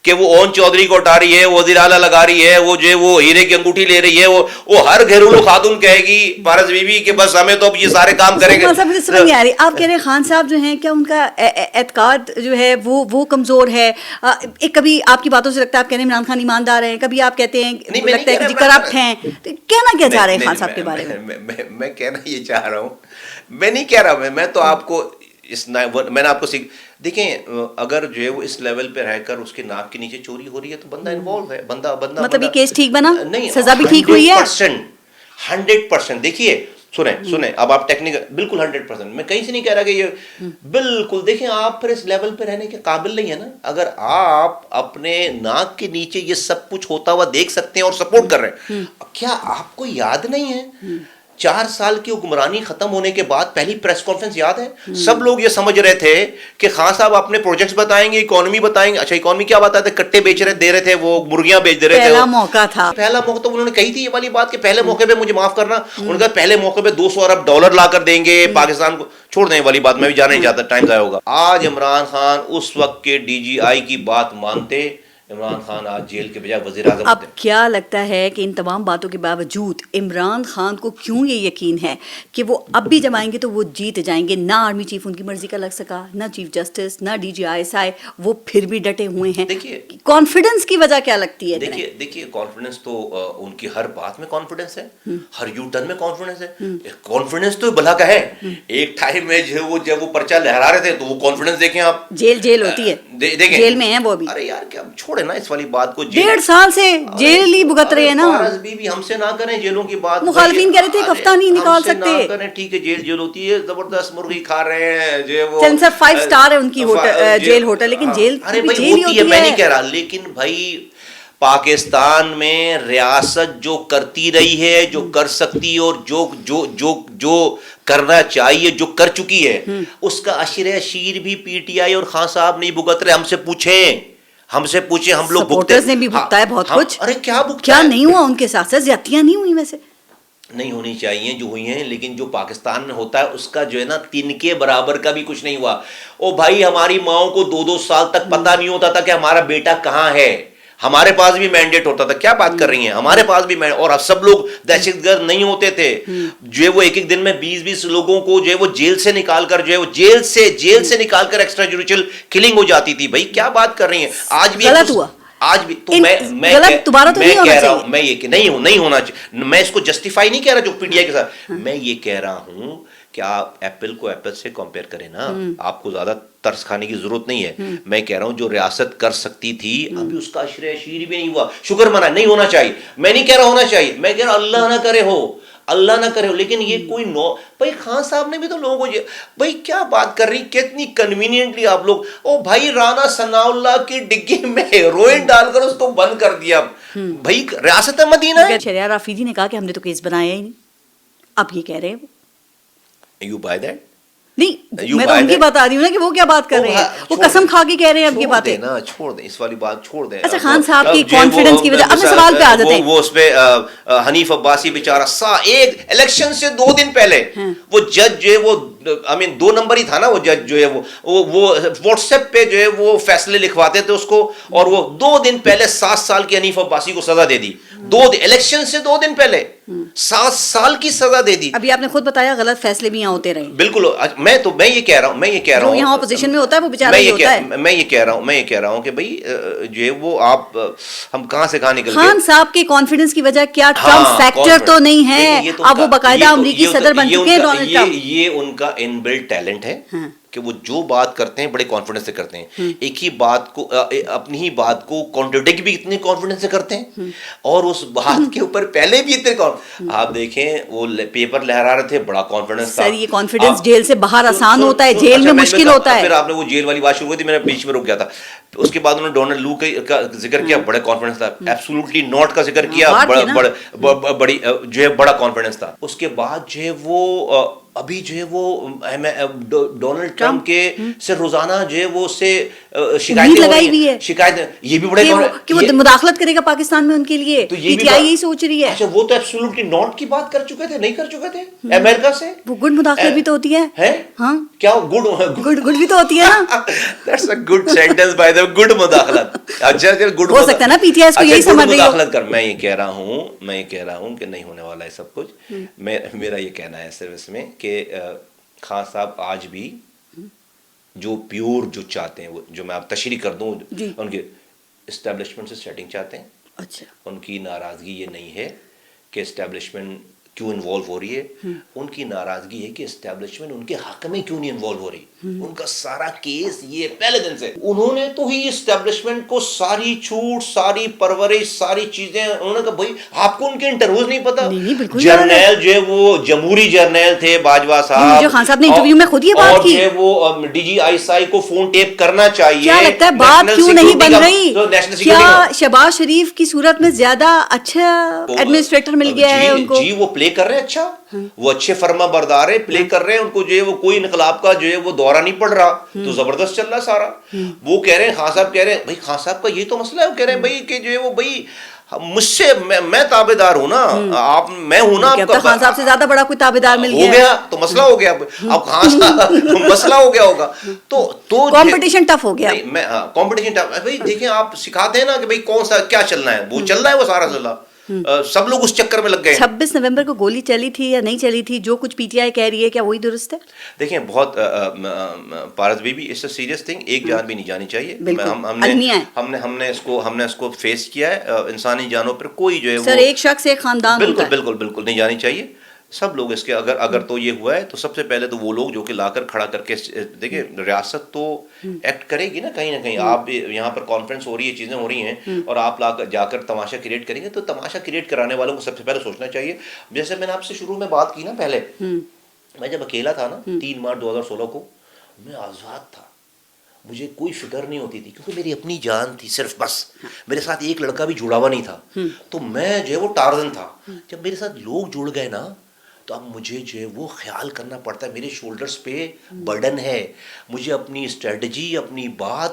کہ وہ اون چودھری کو اٹھا رہی ہے, وزیر اعلیٰ لگا رہی ہے, وہ جو ہے وہ ہیرے کی انگوٹھی لے رہی ہے, وہ ہر گھریلو خاتون کہے گی پارس بی بی کہ بس ہمیں تو اب یہ سارے کام کریں گے. آپ کہہ رہے ہیں خان صاحب جو ہیں کیا ان کا اعتقاد جو ہے وہ کمزور ہے؟ ایک کبھی آپ کی باتوں سے لگتا ہے آپ کہہ رہے ہیں عمران خان ایماندار ہیں, کبھی آپ کہتے ہیں لگتا ہے کہ کرپٹ ہیں. کہنا کیا چاہ رہے ہیں خان صاحب کے بارے میں؟ میں کہنا یہ چاہ رہا ہوں, میں نہیں کہہ رہا, میں تو آپ کو میں نے آپ کو دیکھیں, اگر جو ہے وہ اس لیول پہ رہ کر اس کے ناک کے نیچے چوری ہو رہی ہے تو بندہ انوالو ہے. بندہ مطلب یہ کیس ٹھیک بنا, نہیں, سزا بھی ٹھیک ہوئی ہے 100%. دیکھیے سنیں اب آپ ٹیکنیکل بالکل 100%, میں کہیں سے نہیں کہہ رہا کہ یہ بالکل, دیکھیں آپ پھر اس لیول پہ رہنے کے قابل نہیں ہے نا. اگر آپ اپنے ناک کے نیچے یہ سب کچھ ہوتا ہوا دیکھ سکتے ہیں اور سپورٹ کر رہے ہیں, کیا آپ کو یاد نہیں ہے 4 سال کی حکمرانی ختم ہونے کے بعد پہلی پریس کانفرنس یاد ہے؟ سب لوگ یہ سمجھ رہے تھے کہ خان صاحب اپنے پروجیکٹس بتائیں گے, اکانومی بتائیں گے. اچھا اکانومی کیا بتاتے تھے؟ کٹے دے رہے تھے, وہ مرغیاں بیچ دے رہے تھے. پہلا موقع تھا, پہلا موقع تو انہوں نے کہی تھی یہ والی بات کہ پہلے موقع پہ مجھے معاف کرنا, ان کا پہلے موقع پہ $200 ارب لا کر دیں گے پاکستان کو. چھوڑ دیں والی بات, میں بھی جانا نہیں چاہتا, ٹائم ضائع ہوگا. آج عمران خان اس وقت کے ڈی جی آئی کی بات مانتے, عمران خان آج جیل کے بجائے وزیر اعظم. اب کیا لگتا ہے کہ ان تمام باتوں کے باوجود عمران خان کو کیوں یہ یقین ہے کہ وہ اب بھی جب آئیں گے تو وہ جیت جائیں گے؟ نہ آرمی چیف ان کی مرضی کا لگ سکا, نہ چیف جسٹس, نہ D G I S I, وہ پھر بھی ڈٹے ہوئے ہیں. دیکھیے کانفیڈنس کی وجہ کیا لگتی ہے؟ دیکھیے کانفیڈنس تو ان کی ہر بات میں کانفیڈنس ہے, ہر یو ٹرن میں کانفیڈنس ہے. کانفیڈنس تو بھلا کا ہے. ایک ٹائم میں جب وہ پرچہ لہرا رہے تھے تو وہ کانفیڈنس دیکھیں آپ, جیل ہوتی ہے, جیل میں ہیں وہ بھی. ارے یار کیا چھوڑے نا اس والی بات کو, 1.5 سال سے جیل ہی بھگت رہے ہیں نا. پارس بی بی ہم سے نہ کریں جیلوں کی بات. مخالفین کہہ رہے تھے ایک ہفتہ نہیں نکال سکتے. ٹھیک ہے جیل ہوتی ہے, زبردست مرغی کھا رہے ہیں جو وہ چند 5 سٹار ہے ان کی جیل ہوٹل, لیکن جیل ہوتی ہے, میں نہیں کہہ رہا. لیکن بھائی پاکستان میں ریاست جو کرتی رہی ہے, جو کر سکتی اور جو کرنا چاہیے, جو کر چکی ہے, اس کا اشیر بھی پی ٹی آئی اور خان صاحب نہیں بھگت رہے. ہم سے پوچھیں ہم لوگ سپورٹرز نے بھی بھگتا ہے بہت کچھ. ارے کیا نہیں ہوا ان کے ساتھ؟ زیادتیاں نہیں ہوئی ویسے؟ نہیں ہونی چاہیے جو ہوئی ہیں, لیکن جو پاکستان میں ہوتا ہے اس کا جو ہے نا 3 کے برابر کا بھی کچھ نہیں ہوا. او بھائی ہماری ماؤں کو 2 سال تک پتہ نہیں ہوتا تھا کہ ہمارا بیٹا کہاں ہے. ہمارے پاس بھی مینڈیٹ ہوتا تھا. کیا بات کر رہی ہیں, ہمارے پاس بھی اور سب لوگ دہشت گرد نہیں ہوتے تھے. جو ہے وہ ایک دن میں 20 لوگوں کو جو ہے وہ جیل سے نکال کر جو ہے وہ جیل سے نکال کر ایکسٹرا جوڈیشل کلنگ ہو جاتی تھی. بھائی کیا بات کر رہی ہیں, آج بھی غلط ہوا. آج بھی تو میں کہہ رہا ہوں, میں یہ نہیں ہونا چاہیے. میں اس کو جسٹیفائی نہیں کہہ رہا جو پی ٹی آئی کے ساتھ, میں یہ کہہ رہا ہوں کہ آپ ایپل کو ایپل سے کمپیئر کریں نا, آپ کو زیادہ ترس کھانے کی ضرورت نہیں ہے. میں کہہ رہا ہوں جو ریاست کر سکتی تھی ابھی اس کا اشیر بھی نہیں ہوا. شکر منا نہیں ہونا چاہیے, میں نہیں کہہ رہا ہونا چاہیے, میں کہہ رہا اللہ نہ کرے ہو. اللہ نہ کرے. لیکن یہ کوئی بھائی خان صاحب نے بھی تو لوگوں کو بھائی کیا بات کر رہی, کتنی کنوینئنٹلی آپ لوگ, او بھائی رانا ثناء اللہ کی ڈگی میں ہیروئن ڈال کر اس کو بند کر دیا. بھائی ریاست مدینہ ہے. شہریار آفریدی نے کہا کہ ہم نے تو کیس بنایا ہی نہیں, اب یہ کہہ رہے ہیں یو بائی دیٹ. نہیں, میں تو ان کی بتا رہی ہوں نا کہ وہ کیا بات کر رہے ہیں, وہ قسم کھا کے کہہ رہے ہیں اب یہ باتیں. چھوڑ دیں اس والی بات, چھوڑ دیں. اچھا خان صاحب کی کانفیڈنس کی وجہ, اپنے سوال پہ آ جاتے ہیں. وہ اس پہ حنیف عباسی بیچارہ ایک الیکشن سے 2 دن پہلے وہ جج جو ہے وہ 2 نمبر ہی تھا نا, وہ جج جو ہے وہ واٹس ایپ پہ جو ہے وہ فیصلے لکھواتے تھے اس کو, اور وہ 2 دن پہلے 7 سال کی حنیف عباسی کو سزا دے دی. الیکشن سے 2 دن پہلے 7 سال کی سزا دے دی. ابھی آپ نے خود بتایا غلط فیصلے بھی یہاں ہوتے رہے. بالکل, میں یہ کہہ رہا ہوں یہاں اپوزیشن میں ہوتا ہے وہ بیچارہ ہی ہوتا ہے. میں یہ کہہ رہا ہوں کہ بھائی جو ہے وہ آپ ہم کہاں سے کہاں نکل گئے. خان صاحب کے کانفیڈنس کی وجہ کیا ٹرمپ فیکٹر تو نہیں ہے, اب وہ باقاعدہ امریکی صدر بن چکے ہیں ڈونلڈ ٹرمپ. یہ ان کا ان بلڈ ٹیلنٹ ہے کہ وہ جو بات کرتے ہیں بڑے کانفیڈنس سے کرتے ہیں. ایک ہی بات کو, اپنی ہی بات کو کانٹرڈکٹ بھی اتنے کانفیڈنس سے کرتے ہیں, اور اس بات کے اوپر پہلے بھی اتنے آپ دیکھیں وہ پیپر لہرا رہے تھے, بڑا کانفیڈنس تھا. سر یہ کانفیڈنس جیل سے باہر آسان ہوتا ہے, جیل میں مشکل ہوتا ہے. پھر آپ نے وہ جیل والی بات شروع کی تھی, میں نے بیچ میں رک گیا تھا. اس کے بعد انہوں نے ڈونلڈ لو کا ذکر کیا, بڑا کانفیڈنس تھا. ایبسولوٹلی ناٹ کا ذکر کیا, بڑی جو ہے بڑا کانفیڈنس تھا. اس کے بعد جو ہے وہ ابھی جو ہے وہ ڈونلڈ ٹرمپ کے سے روزانہ جو ہے وہ اس سے شکایتیں لگائی ہوئی ہے, شکایت یہ بھی بڑے کہ وہ مداخلت کرے گا پاکستان میں ان کے لیے, پی ٹی آئی یہی سوچ رہی ہے. اچھا وہ تو ایبسولوٹلی ناٹ کی بات کر چکے تھے, نہیں کر چکے تھے امریکہ سے. وہ گڈ مداخلت بھی تو ہوتی ہے. ہاں کیا گڈ بھی تو ہوتی ہے نا. That's a good sentence by the good مداخلت. اچھا گڈ ہو سکتا ہے نا پی ٹی آئی اس کو یہی سمجھ رہی ہو. مداخلت کر, میں یہ کہہ رہا ہوں کہ نہیں ہونے والا ہے سب کچھ. میرا یہ کہنا ہے صرف اس میں کہ خان صاحب آج بھی جو پیور جو چاہتے ہیں, وہ جو میں آپ تشریح کر دوں, ان کے اسٹیبلشمنٹ سے سیٹنگ چاہتے ہیں. اچھا ان کی ناراضگی یہ نہیں ہے کہ اسٹیبلشمنٹ کیوں انوالو ہو رہی ہے, ان کی ناراضگی ہے کہ اسٹیبلشمنٹ ان کے حق میں کیوں نہیں انوالو ہو رہی. ان کا سارا کیس یہ پہلے دن سے انہوں نے تو ہی اسٹیبلشمنٹ کو ساری چھوٹ, ساری پرورش, ساری چیزیں انہوں نے کہا بھائی آپ کو ان کے انٹرویوز نہیں پتا. جرنیل جو ہے وہ جمہوری جرنیل تھے باجوہ صاحب, جو خان صاحب نے انٹرویو میں خود یہ بات کی, اور جو ہے وہ ڈی جی آئی ایس آئی کو فون ٹیپ کرنا چاہیے. کیا لگتا ہے بات کیوں نہیں بن رہی؟ کیا شہباز شریف کی صورت میں زیادہ اچھا ایڈمنسٹریٹر مل گیا ہے ان کو؟ جی وہ پلے کر رہے ہیں, اچھا وہ اچھے فرما بردار ہے, پلے کر رہے ہیں. ان کو جو ہے وہ کوئی انقلاب کا جو ہے وہ دورہ نہیں پڑ رہا, تو زبردست چل رہا سارا. وہ کہہ رہے ہیں, خان صاحب کہہ رہے ہیں بھائی خان صاحب کا یہ تو مسئلہ ہے, وہ کہہ رہے ہیں بھائی کہ جو ہے وہ بھائی مجھ سے میں تابع دار ہوں نا, آپ میں ہوں نا, خان صاحب سے زیادہ بڑا کوئی تابع دار مل گیا تو مسئلہ ہو گیا. اب خان صاحب مسئلہ ہو گیا ہوگا تو کمپٹیشن ٹف ہو گیا. کمپٹیشن ٹف بھائی دیکھیں آپ سکھاتے ہیں نا کہ بھائی کون سا کیا چلنا ہے, وہ چل رہا ہے وہ سارا چل رہا. سب لوگ اس چکر میں لگ گئے. 26 نومبر کو گولی چلی تھی یا نہیں چلی تھی, جو کچھ پی ٹی آئی کہہ رہی ہے, کیا وہی درست ہے؟ دیکھیں بہت پارس بھی اٹس اے سیریس تھنگ, ایک جان بھی نہیں جانی چاہیے. ہم نے اس کو فیس کیا ہے. انسانی جانوں پر کوئی جو ہے سر ایک شخص ایک خاندان ہوتا ہے, بالکل نہیں جانی چاہیے. سب لوگ اس کے اگر تو یہ ہوا ہے تو سب سے پہلے تو وہ لوگ جو کہ لا کر کھڑا کر کے دیکھیں, ریاست تو ایکٹ کرے گی نا کہیں نہ کہیں. آپ یہاں پر کانفرنس ہو رہی ہے, چیزیں ہو رہی ہیں, اور آپ جا کر تماشا کریٹ کریں گے, تو تماشا کریٹ کرانے والوں کو سب سے پہلے سوچنا چاہیے. جیسے میں نے آپ سے شروع میں بات کی نا پہلے, میں جب اکیلا تھا نا 3 مارچ 2016 کو, میں آزاد تھا, مجھے کوئی فکر نہیں ہوتی تھی کیونکہ میری اپنی جان تھی صرف, بس میرے ساتھ ایک لڑکا بھی جڑا ہوا نہیں تھا. تو میں جو ہے وہ ٹارزن تھا. جب میرے ساتھ لوگ جڑ گئے نا, تو اب مجھے جو ہے وہ خیال کرنا پڑتا ہے, میرے شولڈرز پہ برڈن ہے. مجھے اپنی اسٹریٹجی, اپنی بات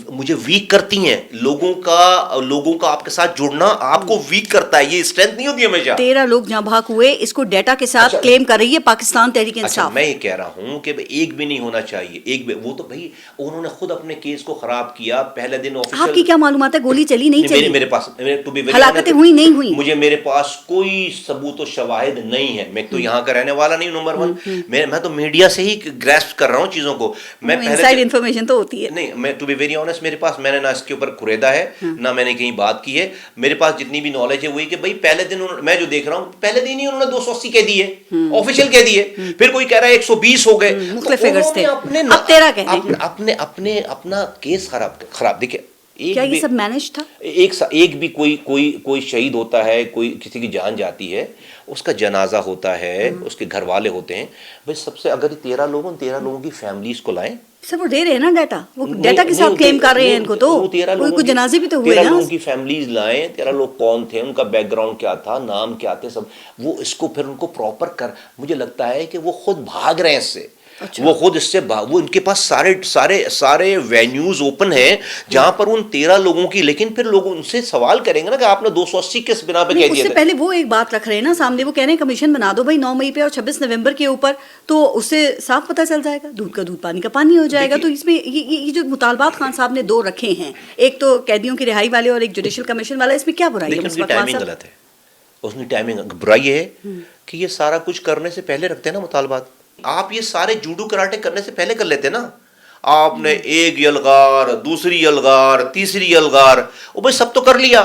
مجھے ویک کرتی ہیں. لوگوں کا آپ کے ساتھ جڑنا آپ کو ویک کرتا ہے, یہ اسٹرینتھ نہیں ہوتی ہمیشہ. 13 لوگ جہاں بھاگ ہوئے, اس کو ڈیٹا کے ساتھ کلیم کر رہی ہے پاکستان تحریک انصاف. میں یہ کہہ رہا ہوں کہ ایک بھی نہیں ہونا چاہیے, ایک بھی. وہ تو بھائی انہوں نے خود اپنے کیس کو خراب کیا. پہلے دن آپ کی کیا معلومات ہے, گولی چلی نہیں چلی؟ میرے پاس ہلاکتیں ہوئی نہیں ہوئی, میرے پاس کوئی ثبوت و شواہد نہیں ہے. میں تو یہاں کا رہنے والا نہیں, نمبر 1 میں تو میڈیا سے ہی گریسپ کر رہا ہوں چیزوں کو. میں انسائیڈ انفارمیشن تو ہوتی ہے. نہیں, میں ٹو بی ویری آنیسٹ, میرے پاس میں نے نہ اس کے اوپر کریدا ہے, نہ میں نے کہیں بات کی ہے. میرے پاس جتنی بھی نالج ہے وہی کہ بھائی پہلے دن میں جو دیکھ رہا ہوں, پہلے دن ہی انہوں نے 280 کہہ دیے, آفیشیل کہہ دیے. پھر کوئی کہہ رہا ہے 120 ہو گئے, مختلف فگرز تھے. اب 13 کہہ اپنا کیس خراب. دیکھیں کیا یہ سب مینج تھا؟ ایک بھی کوئی شہید ہوتا ہے, کوئی کسی کی جان جاتی ہے, اس کا جنازہ ہوتا ہے, اس کے گھر والے ہوتے ہیں, بھائی سب سے اگر 13 لوگوں کی فیملیز کو لائیں. سر وہ دے رہے ہیں نا ڈیٹا, وہ ڈیٹا کے ساتھ کلیم کر رہے ہیں ان کو, تو کوئی جنازے بھی تو ہوئے نا. 13 لوگوں کی فیملیز لائیں, 13 لوگ کون تھے, ان کا بیک گراؤنڈ کیا تھا, نام کیا تھے, سب وہ اس کو پھر ان کو پراپر مجھے لگتا ہے کہ وہ خود بھاگ رہے ہیں اس سے. وہ خود اس سے وہ ان کے پاس سارے وینیوز اوپن ہیں جہاں پر ان 13 لوگوں کی, لیکن پھر لوگ ان سے سوال کریں گے نا کہ آپ نے 280 کس بنا پہ کہہ دیا. اس سے پہلے وہ ایک بات رکھ رہے ہیں نا سامنے, وہ کہہ رہے ہیں کمیشن بنا دو بھائی 9 مئی پہ اور 26 نومبر کے اوپر, تو اس سے صاف پتہ چل جائے گا, دودھ کا دودھ پانی کا پانی ہو جائے گا. تو اس میں یہ جو مطالبات خان صاحب نے 2 رکھے ہیں, ایک تو قیدیوں کی رہائی والے اور ایک جوڈیشل کمیشن والا, اس میں کیا برائی ہے؟ لیکن ٹائمنگ غلط ہے. اس میں ٹائمنگ برائی ہے کہ یہ سارا کچھ کرنے سے پہلے رکھتے ہیں نا مطالبات. آپ یہ سارے جوڈو کراٹے کرنے سے پہلے کر لیتے نا. آپ نے ایک یلغار, دوسری یلغار, تیسری یلغار, وہ بھائی سب تو کر لیا,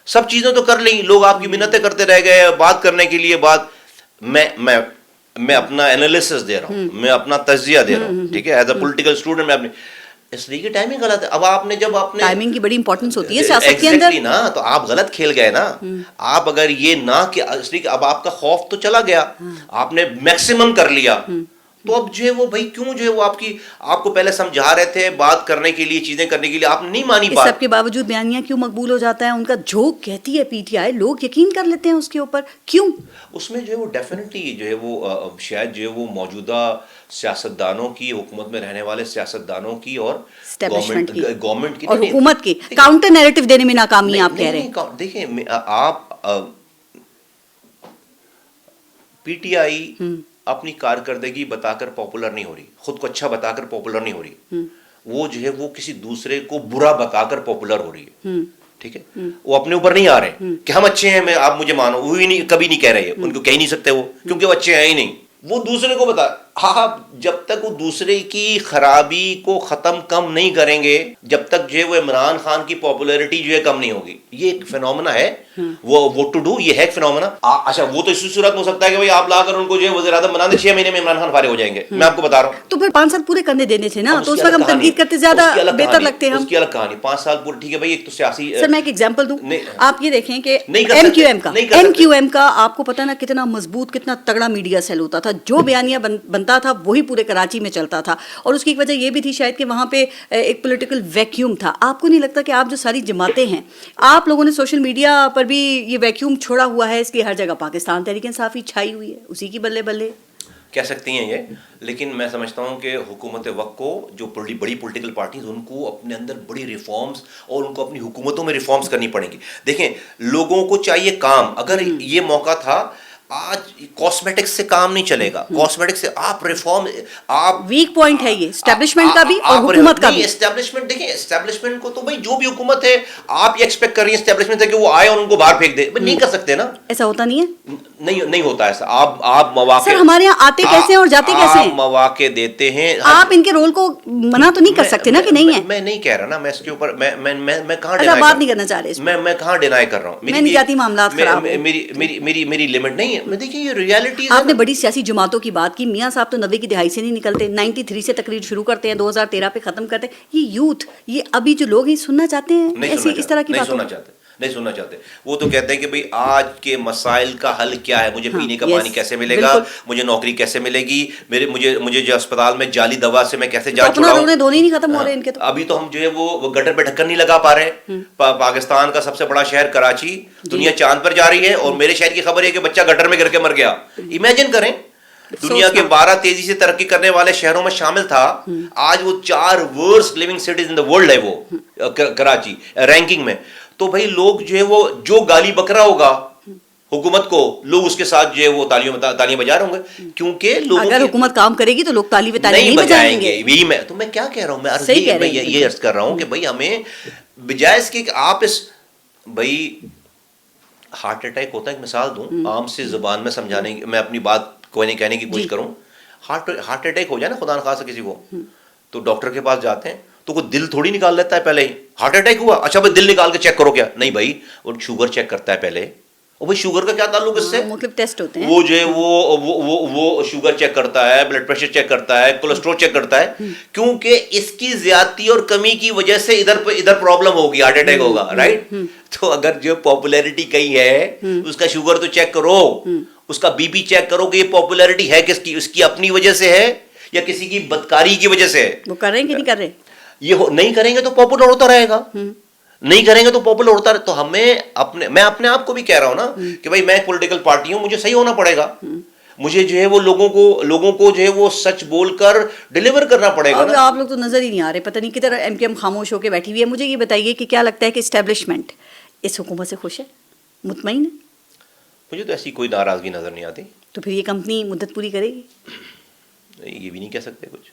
سب چیزیں تو کر لیں. لوگ آپ کی منتیں کرتے رہ گئے بات کرنے کے لیے. بات میں اپنا انالیسس دے رہا ہوں, میں اپنا تجزیہ دے رہا ہوں, ٹھیک ہے, ایز اے پولیٹیکل اسٹوڈنٹ میں اپنی, اس لیے کہ ٹائمنگ غلط ہے. اب آپ نے جب آپ نے ٹائمنگ کی بڑی امپورٹنس ہوتی ہے سیاست کے اندر نا, تو آپ غلط کھیل گئے نا. آپ اگر یہ نہ کہ اس لیے کہ اب آپ کا خوف تو چلا گیا, آپ نے میکسیمم کر لیا, تو اب جو ہے وہ بھائی کیوں جو ہے وہ آپ کو پہلے سمجھا رہے تھے بات کرنے کے لیے, چیزیں کرنے کے لیے, آپ نے نہیں مانی بات. اس سب کے باوجود بیانیہ کیوں مقبول ہو جاتا ہے؟ ان کا جھوک کہتی ہے پی ٹی آئی, لوگ یقین کر لیتے ہیں اس کے اوپر, کیوں؟ اس میں جو ہے وہ ڈیفینیٹلی جو ہے وہ شاید جو ہے وہ موجودہ سیاستدانوں کی, حکومت میں رہنے والے سیاستدانوں کی اور گورنمنٹ کی اور حکومت کی کاؤنٹر نیریٹو دینے میں ناکامی آپ کہہ رہے ہیں. دیکھیں آپ پی ٹی آئی اپنی کارکردگی بتا کر پاپولر نہیں ہو رہی, خود کو اچھا بتا کر پاپولر نہیں ہو رہی. وہ جو ہے وہ کسی دوسرے کو برا بتا کر پاپولر ہو رہی ہے, ٹھیک ہے. وہ اپنے اوپر نہیں آ رہے کہ ہم اچھے ہیں, آپ مجھے مانو, وہ نہیں, کبھی نہیں کہہ رہے, ان کو کہہ نہیں سکتے وہ, کیونکہ وہ اچھے ہیں ہی نہیں. وہ دوسرے کو بتا, جب تک وہ دوسرے کی خرابی کو ختم کم نہیں کریں گے, جب تک جو ہے وہ عمران خان کی پاپولیرٹی جو ہے کم نہیں ہوگی. یہ ایک فینومنا ہے, وہ ٹو ڈو, یہ ہے ایک فینومنا. اچھا وہ تو اسی صورت میں ہو سکتا ہے کہ بھائی آپ لا کر ان کو جو ہے وزیر اعظم بنا دیں, 6 مہینے میں عمران خان فارغ ہو جائیں گے, میں آپ کو بتا رہا ہوں. تو پھر 5 سال پورے کرنے دینے تھے نا, تو اس وقت ہم تنقید کرتے زیادہ بہتر لگتے ہیں. اس کی الگ کہانی, 5 سال پورے, ٹھیک ہے بھائی. ایک تو سیاسی, سر میں ایک ایگزامپل دوں, آپ یہ دیکھیں کہ ایم کیو ایم کا آپ کو پتا نا کتنا مضبوط, کتنا تگڑا میڈیا سیل ہوتا تھا. جو بیانیہ بنتا تھا وہی پورے کراچی میں چلتا تھا, اور اس کی ایک وجہ یہ بھی تھی شاید کہ وہاں پہ ایک پولیٹیکل ویکیوم تھا. آپ کو نہیں لگتا کہ آپ جو ساری جماعتیں ہیں, آپ لوگوں نے سوشل میڈیا پر بھی یہ ویکیوم چھوڑا ہوا ہے, اس کی ہر جگہ پاکستان تحریک انصافی چھائی ہوئی ہے, اسی کی بلے بلے کہہ سکتی ہیں یہ. لیکن میں سمجھتا ہوں کہ حکومت وقت کو, جو بڑی پولیٹیکل پارٹیز, ان کو اپنے اندر بڑی ریفارمز اور ان کو اپنی حکومتوں میں ریفارمز کرنی پڑیں گی. دیکھیں لوگوں کو چاہیے کام, اگر یہ موقع تھا, آج کاسمیٹکس سے کام نہیں چلے گا. کاسمیٹکس سے آپ ریفارم, آپ ویک پوائنٹ ہے یہ اسٹیبلشمنٹ کا بھی اور حکومت کا بھی. اسٹیبلشمنٹ دیکھیں, اسٹیبلشمنٹ کو تو بھائی جو بھی حکومت ہے, آپ یہ ایکسپیکٹ کر رہی ہیں اسٹیبلشمنٹ سے کہ وہ آئے اور ان کو باہر پھینک دے, نہیں کر سکتے نا. ایسا ہوتا نہیں ہے, نہیں ہوتا ایسا. آپ مواقع, سر ہمارے یہاں آتے کیسے ہیں اور جاتے کیسے ہیں, مواقع دیتے ہیں. آپ ان کے رول کو منع تو نہیں کر سکتے نا کہ نہیں ہے. میں نہیں کہہ رہا نا, میں اس کے اوپر میں کہاں بات نہیں کرنا چاہ رہے, میں کہاں ڈینائی کر رہا ہوں. میں نہیں چاہتی معاملات خراب ہو, میری لمٹ نہیں ہے. میں دیکھیے یہ ریالٹی. آپ نے بڑی سیاسی جماعتوں کی بات کی, میاں صاحب تو 90 کی دہائی سے نہیں نکلتے, 93 سے تقریر شروع کرتے ہیں, 2013 پہ ختم کرتے ہیں. یہ یوتھ, یہ ابھی جو لوگ ہیں سننا چاہتے ہیں ایسی اس طرح کی باتوں, نہیں سننا چاہتے. وہ تو کہتے ہیں کہ بھئی آج کے مسائل کا حل کیا ہے, مجھے پینے کا پانی کیسے ملے گا, مجھے نوکری کیسے ملے گی, مجھے جو اسپتال میں جعلی دوا سے میں کیسے جان چھڑاؤں. دونوں نہیں ختم ہو رہے ان کے. تو ابھی تو ہم جو ہے وہ گٹر پہ ڈھکن نہیں لگا پا رہے. پاکستان کا سب سے بڑا شہر کراچی, دنیا چاند پر جا رہی ہے, اور میرے شہر کی خبر ہے کہ بچہ گٹر میں گر کے مر گیا. امیجن کریں, دنیا کے 12 تیزی سے ترقی کرنے والے شہروں میں شامل تھا, آج وہ 4 worst living cities in the world ہے وہ کراچی رینکنگ میں. تو بھائی لوگ جو ہے وہ جو گالی بکرا ہوگا حکومت کو, لوگ اس کے ساتھ جو ہے وہ تالیاں بجا رہے ہوں گے, کیونکہ لوگوں اگر حکومت کام کرے گی تو لوگ تالیاں نہیں بجائیں گے. یہی میں کیا کہہ رہا ہوں, میں یہ عرض کر رہا ہوں کہ بھائی ہمیں بجائے اس کے کہ آپ اس, بھائی ہارٹ اٹیک ہوتا ہے, ایک مثال دوں عام سی زبان میں سمجھانے کی, میں اپنی بات کوئی نہیں کہنے کی کوشش کروں. ہارٹ اٹیک ہو جائے نا خدا نخواستہ کسی کو, تو ڈاکٹر کے پاس جاتے ہیں تو وہ دل تھوڑی نکال لیتا ہے پہلے ہی. ہارٹ اٹیک ہوا, اچھا بھائی دل نکال کے چیک کرو کیا, نہیں بھائی وہ شوگر چیک کرتا ہے پہلے, اور بھائی شوگر کا کیا تعلق اس سے؟ مختلف ٹیسٹ ہوتے ہیں، وہ جو ہے وہ شوگر چیک کرتا ہے، بلڈ پریشر چیک کرتا ہے، کولیسٹرول چیک کرتا ہے، کیونکہ اس کی زیادتی اور کمی کی وجہ سے ادھر پرابلم ہوگی، ہارٹ اٹیک ہوگا، رائٹ؟ تو اگر جو پاپولیرٹی کہیں ہے اس کا شوگر تو چیک کرو، اس کا بی پی چیک کرو کہ یہ پاپولیرٹی ہے کس کی، اس کی اپنی وجہ سے ہے یا کسی کی بدکاری کی وجہ سے ہے؟ وہ کر رہے ہیں کہ نہیں کر رہے؟ یہ نہیں کریں گے تو پاپولر ہوتا رہے گا، نہیں کریں گے تو پاپولر ہوتا رہے. تو میں اپنے آپ کو بھی کہہ رہا ہوں نا کہ بھائی میں پولیٹیکل پارٹی ہوں، مجھے صحیح ہونا پڑے گا، مجھے جو ہے وہ لوگوں کو جو ہے وہ سچ بول کر ڈیلیور کرنا پڑے گا. آپ لوگ تو نظر ہی نہیں آ رہے، پتہ نہیں کدھر ایم کیو ایم خاموش ہو کے بیٹھی ہوئی ہے. مجھے یہ بتائیے کہ کیا لگتا ہے کہ اسٹیبلشمنٹ اس حکومت سے خوش ہے، مطمئن ہے؟ مجھے تو ایسی کوئی ناراضگی نظر نہیں آتی. تو پھر یہ کمپنی مدت پوری کرے گی؟ یہ بھی نہیں کہہ سکتے کچھ.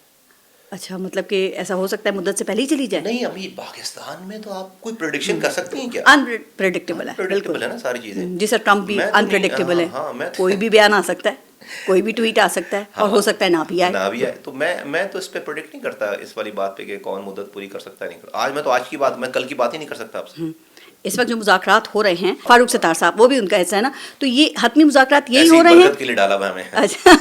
اچھا، مطلب کہ ایسا ہو سکتا ہے مدت سے پہلے ہی چلی جائے؟ نہیں، ابھی پاکستان میں تو آپ کوئی پریڈکشن کر سکتی ہیں کیا؟ انپریڈکٹیبل ہے، بالکل ہے نا ساری چیزیں. جی سر، ٹرمپ بھی انپریڈکٹیبل ہے، کوئی بھی بیان آ سکتا ہے، کوئی بھی ٹویٹ آ سکتا ہے، اور ہو سکتا ہے نہ بھی آئے. تو میں تو اس پہ پریڈکٹ نہیں کرتا اس والی بات پہ کہ کون مدت پوری کر سکتا ہے نہیں. آج کی بات، میں کل کی بات ہی نہیں کر سکتا آپ سے. اس وقت جو مذاکرات ہو رہے ہیں، فاروق ستار صاحب، وہ بھی ان کا حصہ ہے نا، تو یہ حتمی مذاکرات یہی ہو رہے ہیں؟ برکت کے لیے ڈالا ہوا ہمیں. اچھا،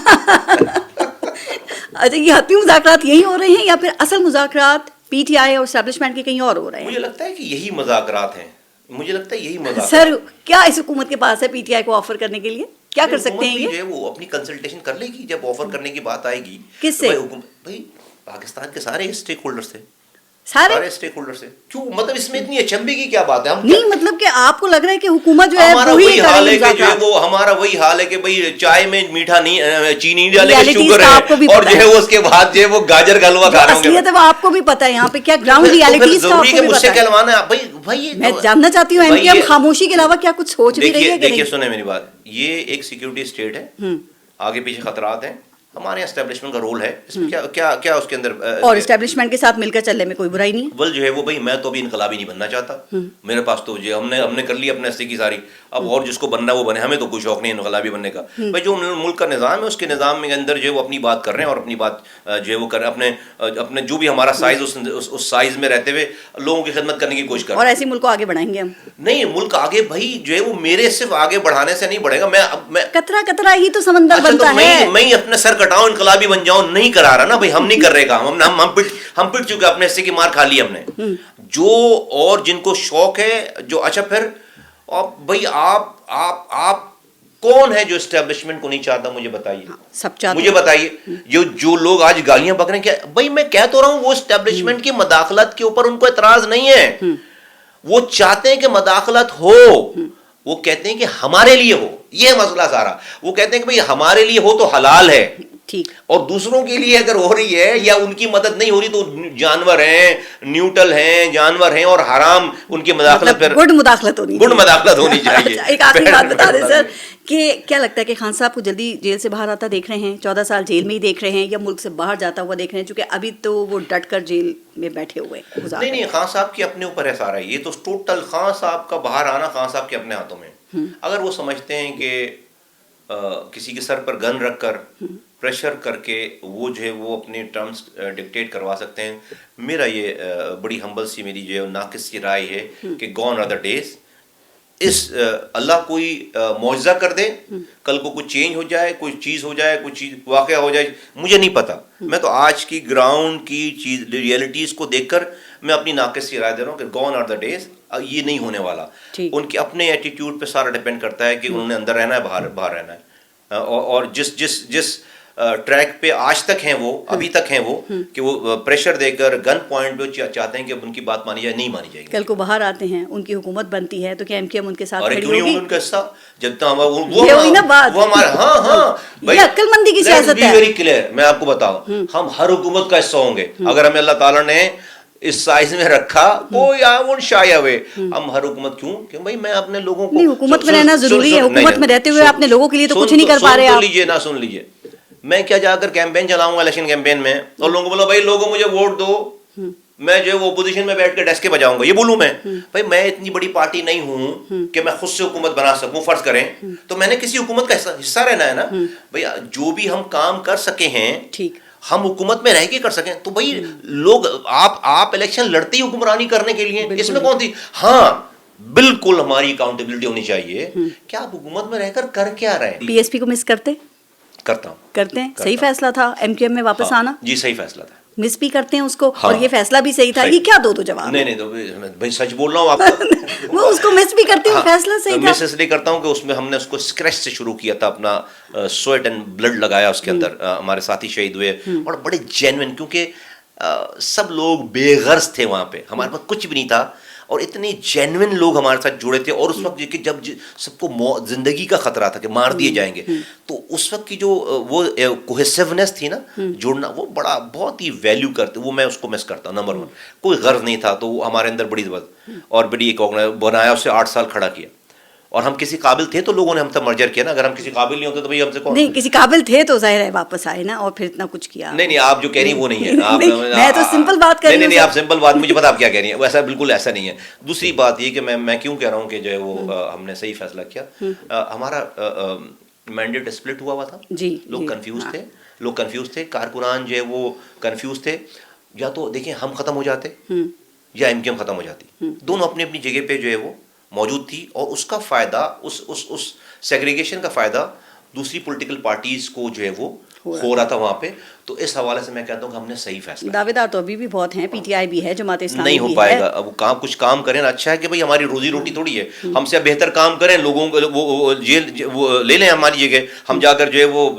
یہ حتمی مذاکرات یہی ہو رہے ہیں یا پھر اصل مذاکرات پی ٹی آئی اور اسٹیبلشمنٹ کے کہیں اور ہو رہے ہیں؟ مجھے لگتا ہے کہ یہی مذاکرات ہیں. مجھے لگتا ہے یہی مذاکرات. سر، کیا اس حکومت کے پاس ہے پی ٹی آئی کو آفر کرنے کے لیے؟ کیا کر سکتے ہیں یہ؟ وہ اپنی کنسلٹیشن کر لے گی جب آفر کرنے کی بات آئے گی. کس سے؟ بھائی پاکستان کے سارے اسٹیک ہولڈر سے، سارے اسٹیک ہولڈر سے. کیوں؟ مطلب اس میں اتنی اچنبے کی کیا بات ہے؟ نہیں، مطلب کہ آپ کو لگ رہا ہے کہ حکومت جو ہے ہمارا وہی حال ہے کہ جو ہے وہ ہمارا وہی حال ہے کہ بھائی چائے میں میٹھا نہیں، چینی نہیں ڈالے گا، شوگر ہے، اور جو ہے وہ اس کے بعد جو ہے وہ گاجر کا حلوہ کھانا ہوگا. اصلیت ہے وہ آپ کو بھی پتہ ہے یہاں پہ کیا گراؤنڈ ریالٹیز کا آپ کو بھی مجھ سے پتہ ہے. کہلوانا بھائی میں جاننا چاہتی ہوں ایم کیو ایم خاموشی کے علاوہ کیا کچھ سوچ بھی رہی ہے کہ نہیں؟ دیکھیے سنیں میری بات، یہ ایک سیکورٹی اسٹیٹ ہے، آگے پیچھے خطرات ہیں. ہمارے یہاں اسٹیبلشمنٹ کا رول ہے، اس میں کیا اس کے اندر، اور اسٹیبلشمنٹ کے ساتھ مل کر چلنے میں کوئی برائی نہیں ہے. جو ہے وہ بھائی میں تو ابھی انقلابی نہیں بننا چاہتا. میرے پاس تو جو ہم نے کر لی اپنے حصے کی ساری، اب اور جس کو بننا وہ بنے، ہمیں تو کوئی شوق نہیں انقلابی بننے کا. بھائی جو ملک کا نظام ہے اس کے نظام میں اندر جو ہے وہ اپنی بات کر رہے ہیں، اور اپنی بات جو ہے وہ کر رہے ہیں، اپنے جو بھی ہمارا سائز اس سائز میں رہتے ہوئے لوگوں کی خدمت کرنے کی کوشش کر رہے ہیں. اور ایسے ملک کو آگے بڑھائیں گے ہم. نہیں، ملک آگے بھائی جو ہے وہ میرے صرف آگے بڑھانے سے نہیں بڑھے گا. میں کترا کترا ہی تو سمندر بنتا ہے. میں اپنے سر کٹاؤں انقلابی بن جاؤں نہیں کرا رہا نا بھائی. ہم نہیں کر رہے کام، ہم پٹ چکے، اپنے حصے کی مار کھا لی ہم نے. جو اور جن کو شوق ہے جو، اچھا پھر بھائی آپ کون ہے جو اسٹیبلشمنٹ کو نہیں چاہتا؟ مجھے بتائیے. سب چاہتے، مجھے بتائیے. جو لوگ آج گالیاں بک رہے ہیں، کیا بھائی میں کہہ تو رہا ہوں وہ اسٹیبلشمنٹ کی مداخلت کے اوپر ان کو اعتراض نہیں ہے. وہ چاہتے ہیں کہ مداخلت ہو، وہ کہتے ہیں کہ ہمارے لیے ہو. یہ مسئلہ سارا. وہ کہتے ہیں کہ بھئی ہمارے لیے ہو تو حلال ہے، ٹھیک، اور دوسروں کے لیے اگر ہو رہی ہے یا ان کی مدد نہیں ہو رہی تو جانور ہیں، نیوٹرل ہیں، جانور ہیں، اور حرام ان کی مداخلت، پھر گڈ مداخلت ہونی چاہیے. ایک آخری بات بتا دیں سر، کہ کیا لگتا ہے کہ خان صاحب کو جلدی جیل سے باہر آتا دیکھ رہے ہیں؟ 14 سال جیل میں ہی دیکھ رہے ہیں یا ملک سے باہر جاتا ہوا دیکھ رہے ہیں؟ چونکہ ابھی تو وہ ڈٹ کر جیل میں بیٹھے ہوئے. نہیں، خان صاحب کے اپنے اوپر ہے سارا. یہ تو ٹوٹل خان صاحب کا باہر آنا خان صاحب کے اپنے ہاتھوں میں. اگر وہ سمجھتے ہیں کہ کسی کے سر پر گن رکھ کر پریشر کر کے وہ جو ہے وہ اپنے ٹرمز ڈکٹیٹ کروا سکتے ہیں، میرا یہ بڑی ہمبل سی میری جو ہے ناقص سی رائے ہے کہ گون آر دا ڈیز. اللہ کوئی معجزہ کر دے، کل کو کچھ چینج ہو جائے، کوئی چیز ہو جائے، کوئی چیز واقعہ ہو جائے، مجھے نہیں پتا. میں تو آج کی گراؤنڈ کی چیز ریئلٹیز کو دیکھ کر میں اپنی ناقص سی رائے دے رہا ہوں کہ گون آر دا ڈیز. یہ نہیں ہونے والا. ان کے اپنے ایٹیٹیوڈ پہ سارا ڈپینڈ کرتا ہے کہ انہوں نے اندر رہنا ہے، باہر رہنا ہے. اور جس ٹریک پہ آج تک ہیں وہ، ابھی تک ہیں وہ، کہ وہ پریشر دے کر گن پوائنٹ پہ چاہتے ہیں کہ ان کی بات مانی جائے، نہیں مانی جائے گی. کل کو باہر آتے ہیں، ان کی حکومت بنتی ہے، تو کیا ایم کیو ایم ان کے ساتھ کھڑی ہوگی؟ ان کا حصہ جب تک وہ ہمارا، ہاں یہ عقل مندی کی سیاست ہے. ویری کلیئر، میں آپ کو بتاؤں، ہم ہر حکومت کا حصہ ہوں گے اگر ہمیں اللہ تعالیٰ نے اس سائز میں رکھا. کوئی آون شائے ہوئے ہم ہر حکومت کیوں کہ بھائی میں اپنے لوگوں کو، حکومت میں رہنا ضروری ہے. حکومت میں رہتے ہوئے اپنے لوگوں کے لیے تو کچھ نہیں کر پا رہے آپ. سن لیجیے، میں کیا جا کر کیمپین چلاؤں گا الیکشن کیمپین میں اور لوگوں کو بولو بھائی لوگوں مجھے ووٹ دو، میں جو ہے وہ اپوزیشن میں بیٹھ کے ڈیسک کے بجاؤں گا، یہ بولوں میں؟ بھائی میں اتنی بڑی پارٹی نہیں ہوں کہ میں خود سے حکومت بنا سکوں. فرض کریں تو میں نے کسی حکومت کا حصہ رہنا ہے نا. بھائی جو بھی ہم کام کر سکے ہیں ہم حکومت میں رہ کے کر سکیں. تو بھائی لوگ آپ الیکشن لڑتے ہی حکمرانی کرنے کے لیے، اس میں کون تھی؟ ہاں بالکل ہماری اکاؤنٹیبلٹی ہونی چاہیے کہ آپ حکومت میں رہ کر کیا رہے ہیں. پی ایس پی کو مس کرتے کرتے ہیں. صحیح فیصلہ تھا ایم کیو ایم میں واپس آنا. جی صحیح فیصلہ تھا. مس بھی کرتے ہیں اس کو اور یہ فیصلہ بھی صحیح تھا. یہ کیا دو جواب؟ نہیں بھائی سچ بول رہا ہوں آپ کو. وہ اس کو مس بھی کرتے ہیں, فیصلہ صحیح تھا. مس اس لیے کرتا ہوں کہ اس میں ہم نے اس کو اسکریچ سے شروع کیا تھا, اپنا سویٹ اینڈ بلڈ لگایا اس کے اندر. ہمارے ساتھی شہید ہوئے اور بڑے جینوئن, کیونکہ سب لوگ بے غرض تھے وہاں پہ, ہمارے پاس کچھ بھی نہیں تھا اور اتنے جینوئن لوگ ہمارے ساتھ جڑے تھے. اور اس وقت جب سب کو زندگی کا خطرہ تھا کہ مار دیے جائیں گے, تو اس وقت کی جو وہ کوہیسیونیس تھی نا, جڑنا, وہ بڑا بہت ہی ویلیو کرتے. وہ میں اس کو مس کرتا ہوں. نمبر 1, کوئی غرض نہیں تھا, تو وہ ہمارے اندر بڑی اور بڑی ایک بنایا, اسے 8 سال کھڑا کیا. اور ہم کسی قابل تھے تو لوگوں نے ہم تک مرجر کیا نا. اگر ہم کسی قابل نہیں ہوتے تو بھائی ہم سے کون. نہیں, کسی قابل تھے تو ظاہر ہے واپس آئے نا, اور پھر اتنا کچھ کیا. نہیں آپ جو کہہ رہی ہیں وہ نہیں ہے. میں تو سمپل بات کر رہی ہوں. نہیں آپ سمپل بات, مجھے پتا آپ کیا کہہ رہی ہیں, ویسا بالکل ایسا نہیں ہے. دوسری بات یہ کہ میں کیوں کہہ رہا ہوں کہ جو ہے وہ ہم نے صحیح فیصلہ کیا. ہمارا مینڈیٹ اسپلٹ ہوا تھا. لوگ کنفیوز تھے. کارکنان جو ہے وہ کنفیوز تھے. یا تو دیکھیں ہم ختم ہو جاتے یا ایم کیو ایم ختم ہو جاتی. دونوں اپنی اپنی جگہ پہ جو ہے وہ موجود تھی, اور اس کا فائدہ, اس سیگریگیشن کا فائدہ دوسری پولیٹیکل پارٹیز کو جو ہے وہ ہو رہا تھا وہاں پہ. تو اس حوالے سے میں کہتا ہوں کہ ہم نے صحیح فیصلہ. دعوے دار تو ابھی بھی بہت ہیں, پی ٹی آئی بھی ہے, جماعت اسلامی نہیں ہو پائے گا. اب کچھ کام کریں نا, اچھا ہے کہ بھائی ہماری روزی روٹی تھوڑی ہے, ہم سے بہتر کام کریں. لوگوں کو وہ جیل وہ لے لیں ہماری جگہ, ہم جا کر جو ہے وہ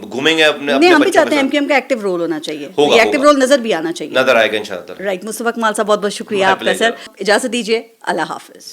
گھومیں گے اپنے. ہم بھی چاہتے ہیں ایم کیو ایم کا ایکٹیو رول ہونا چاہیے, ایکٹیو رول نظر بھی آنا چاہیے, نظر آئے گا انشاءاللہ. رائٹ. مصطفیٰ کمال صاحب بہت بہت شکریہ آپ کا سر. اجازت دیجیے, اللہ حافظ.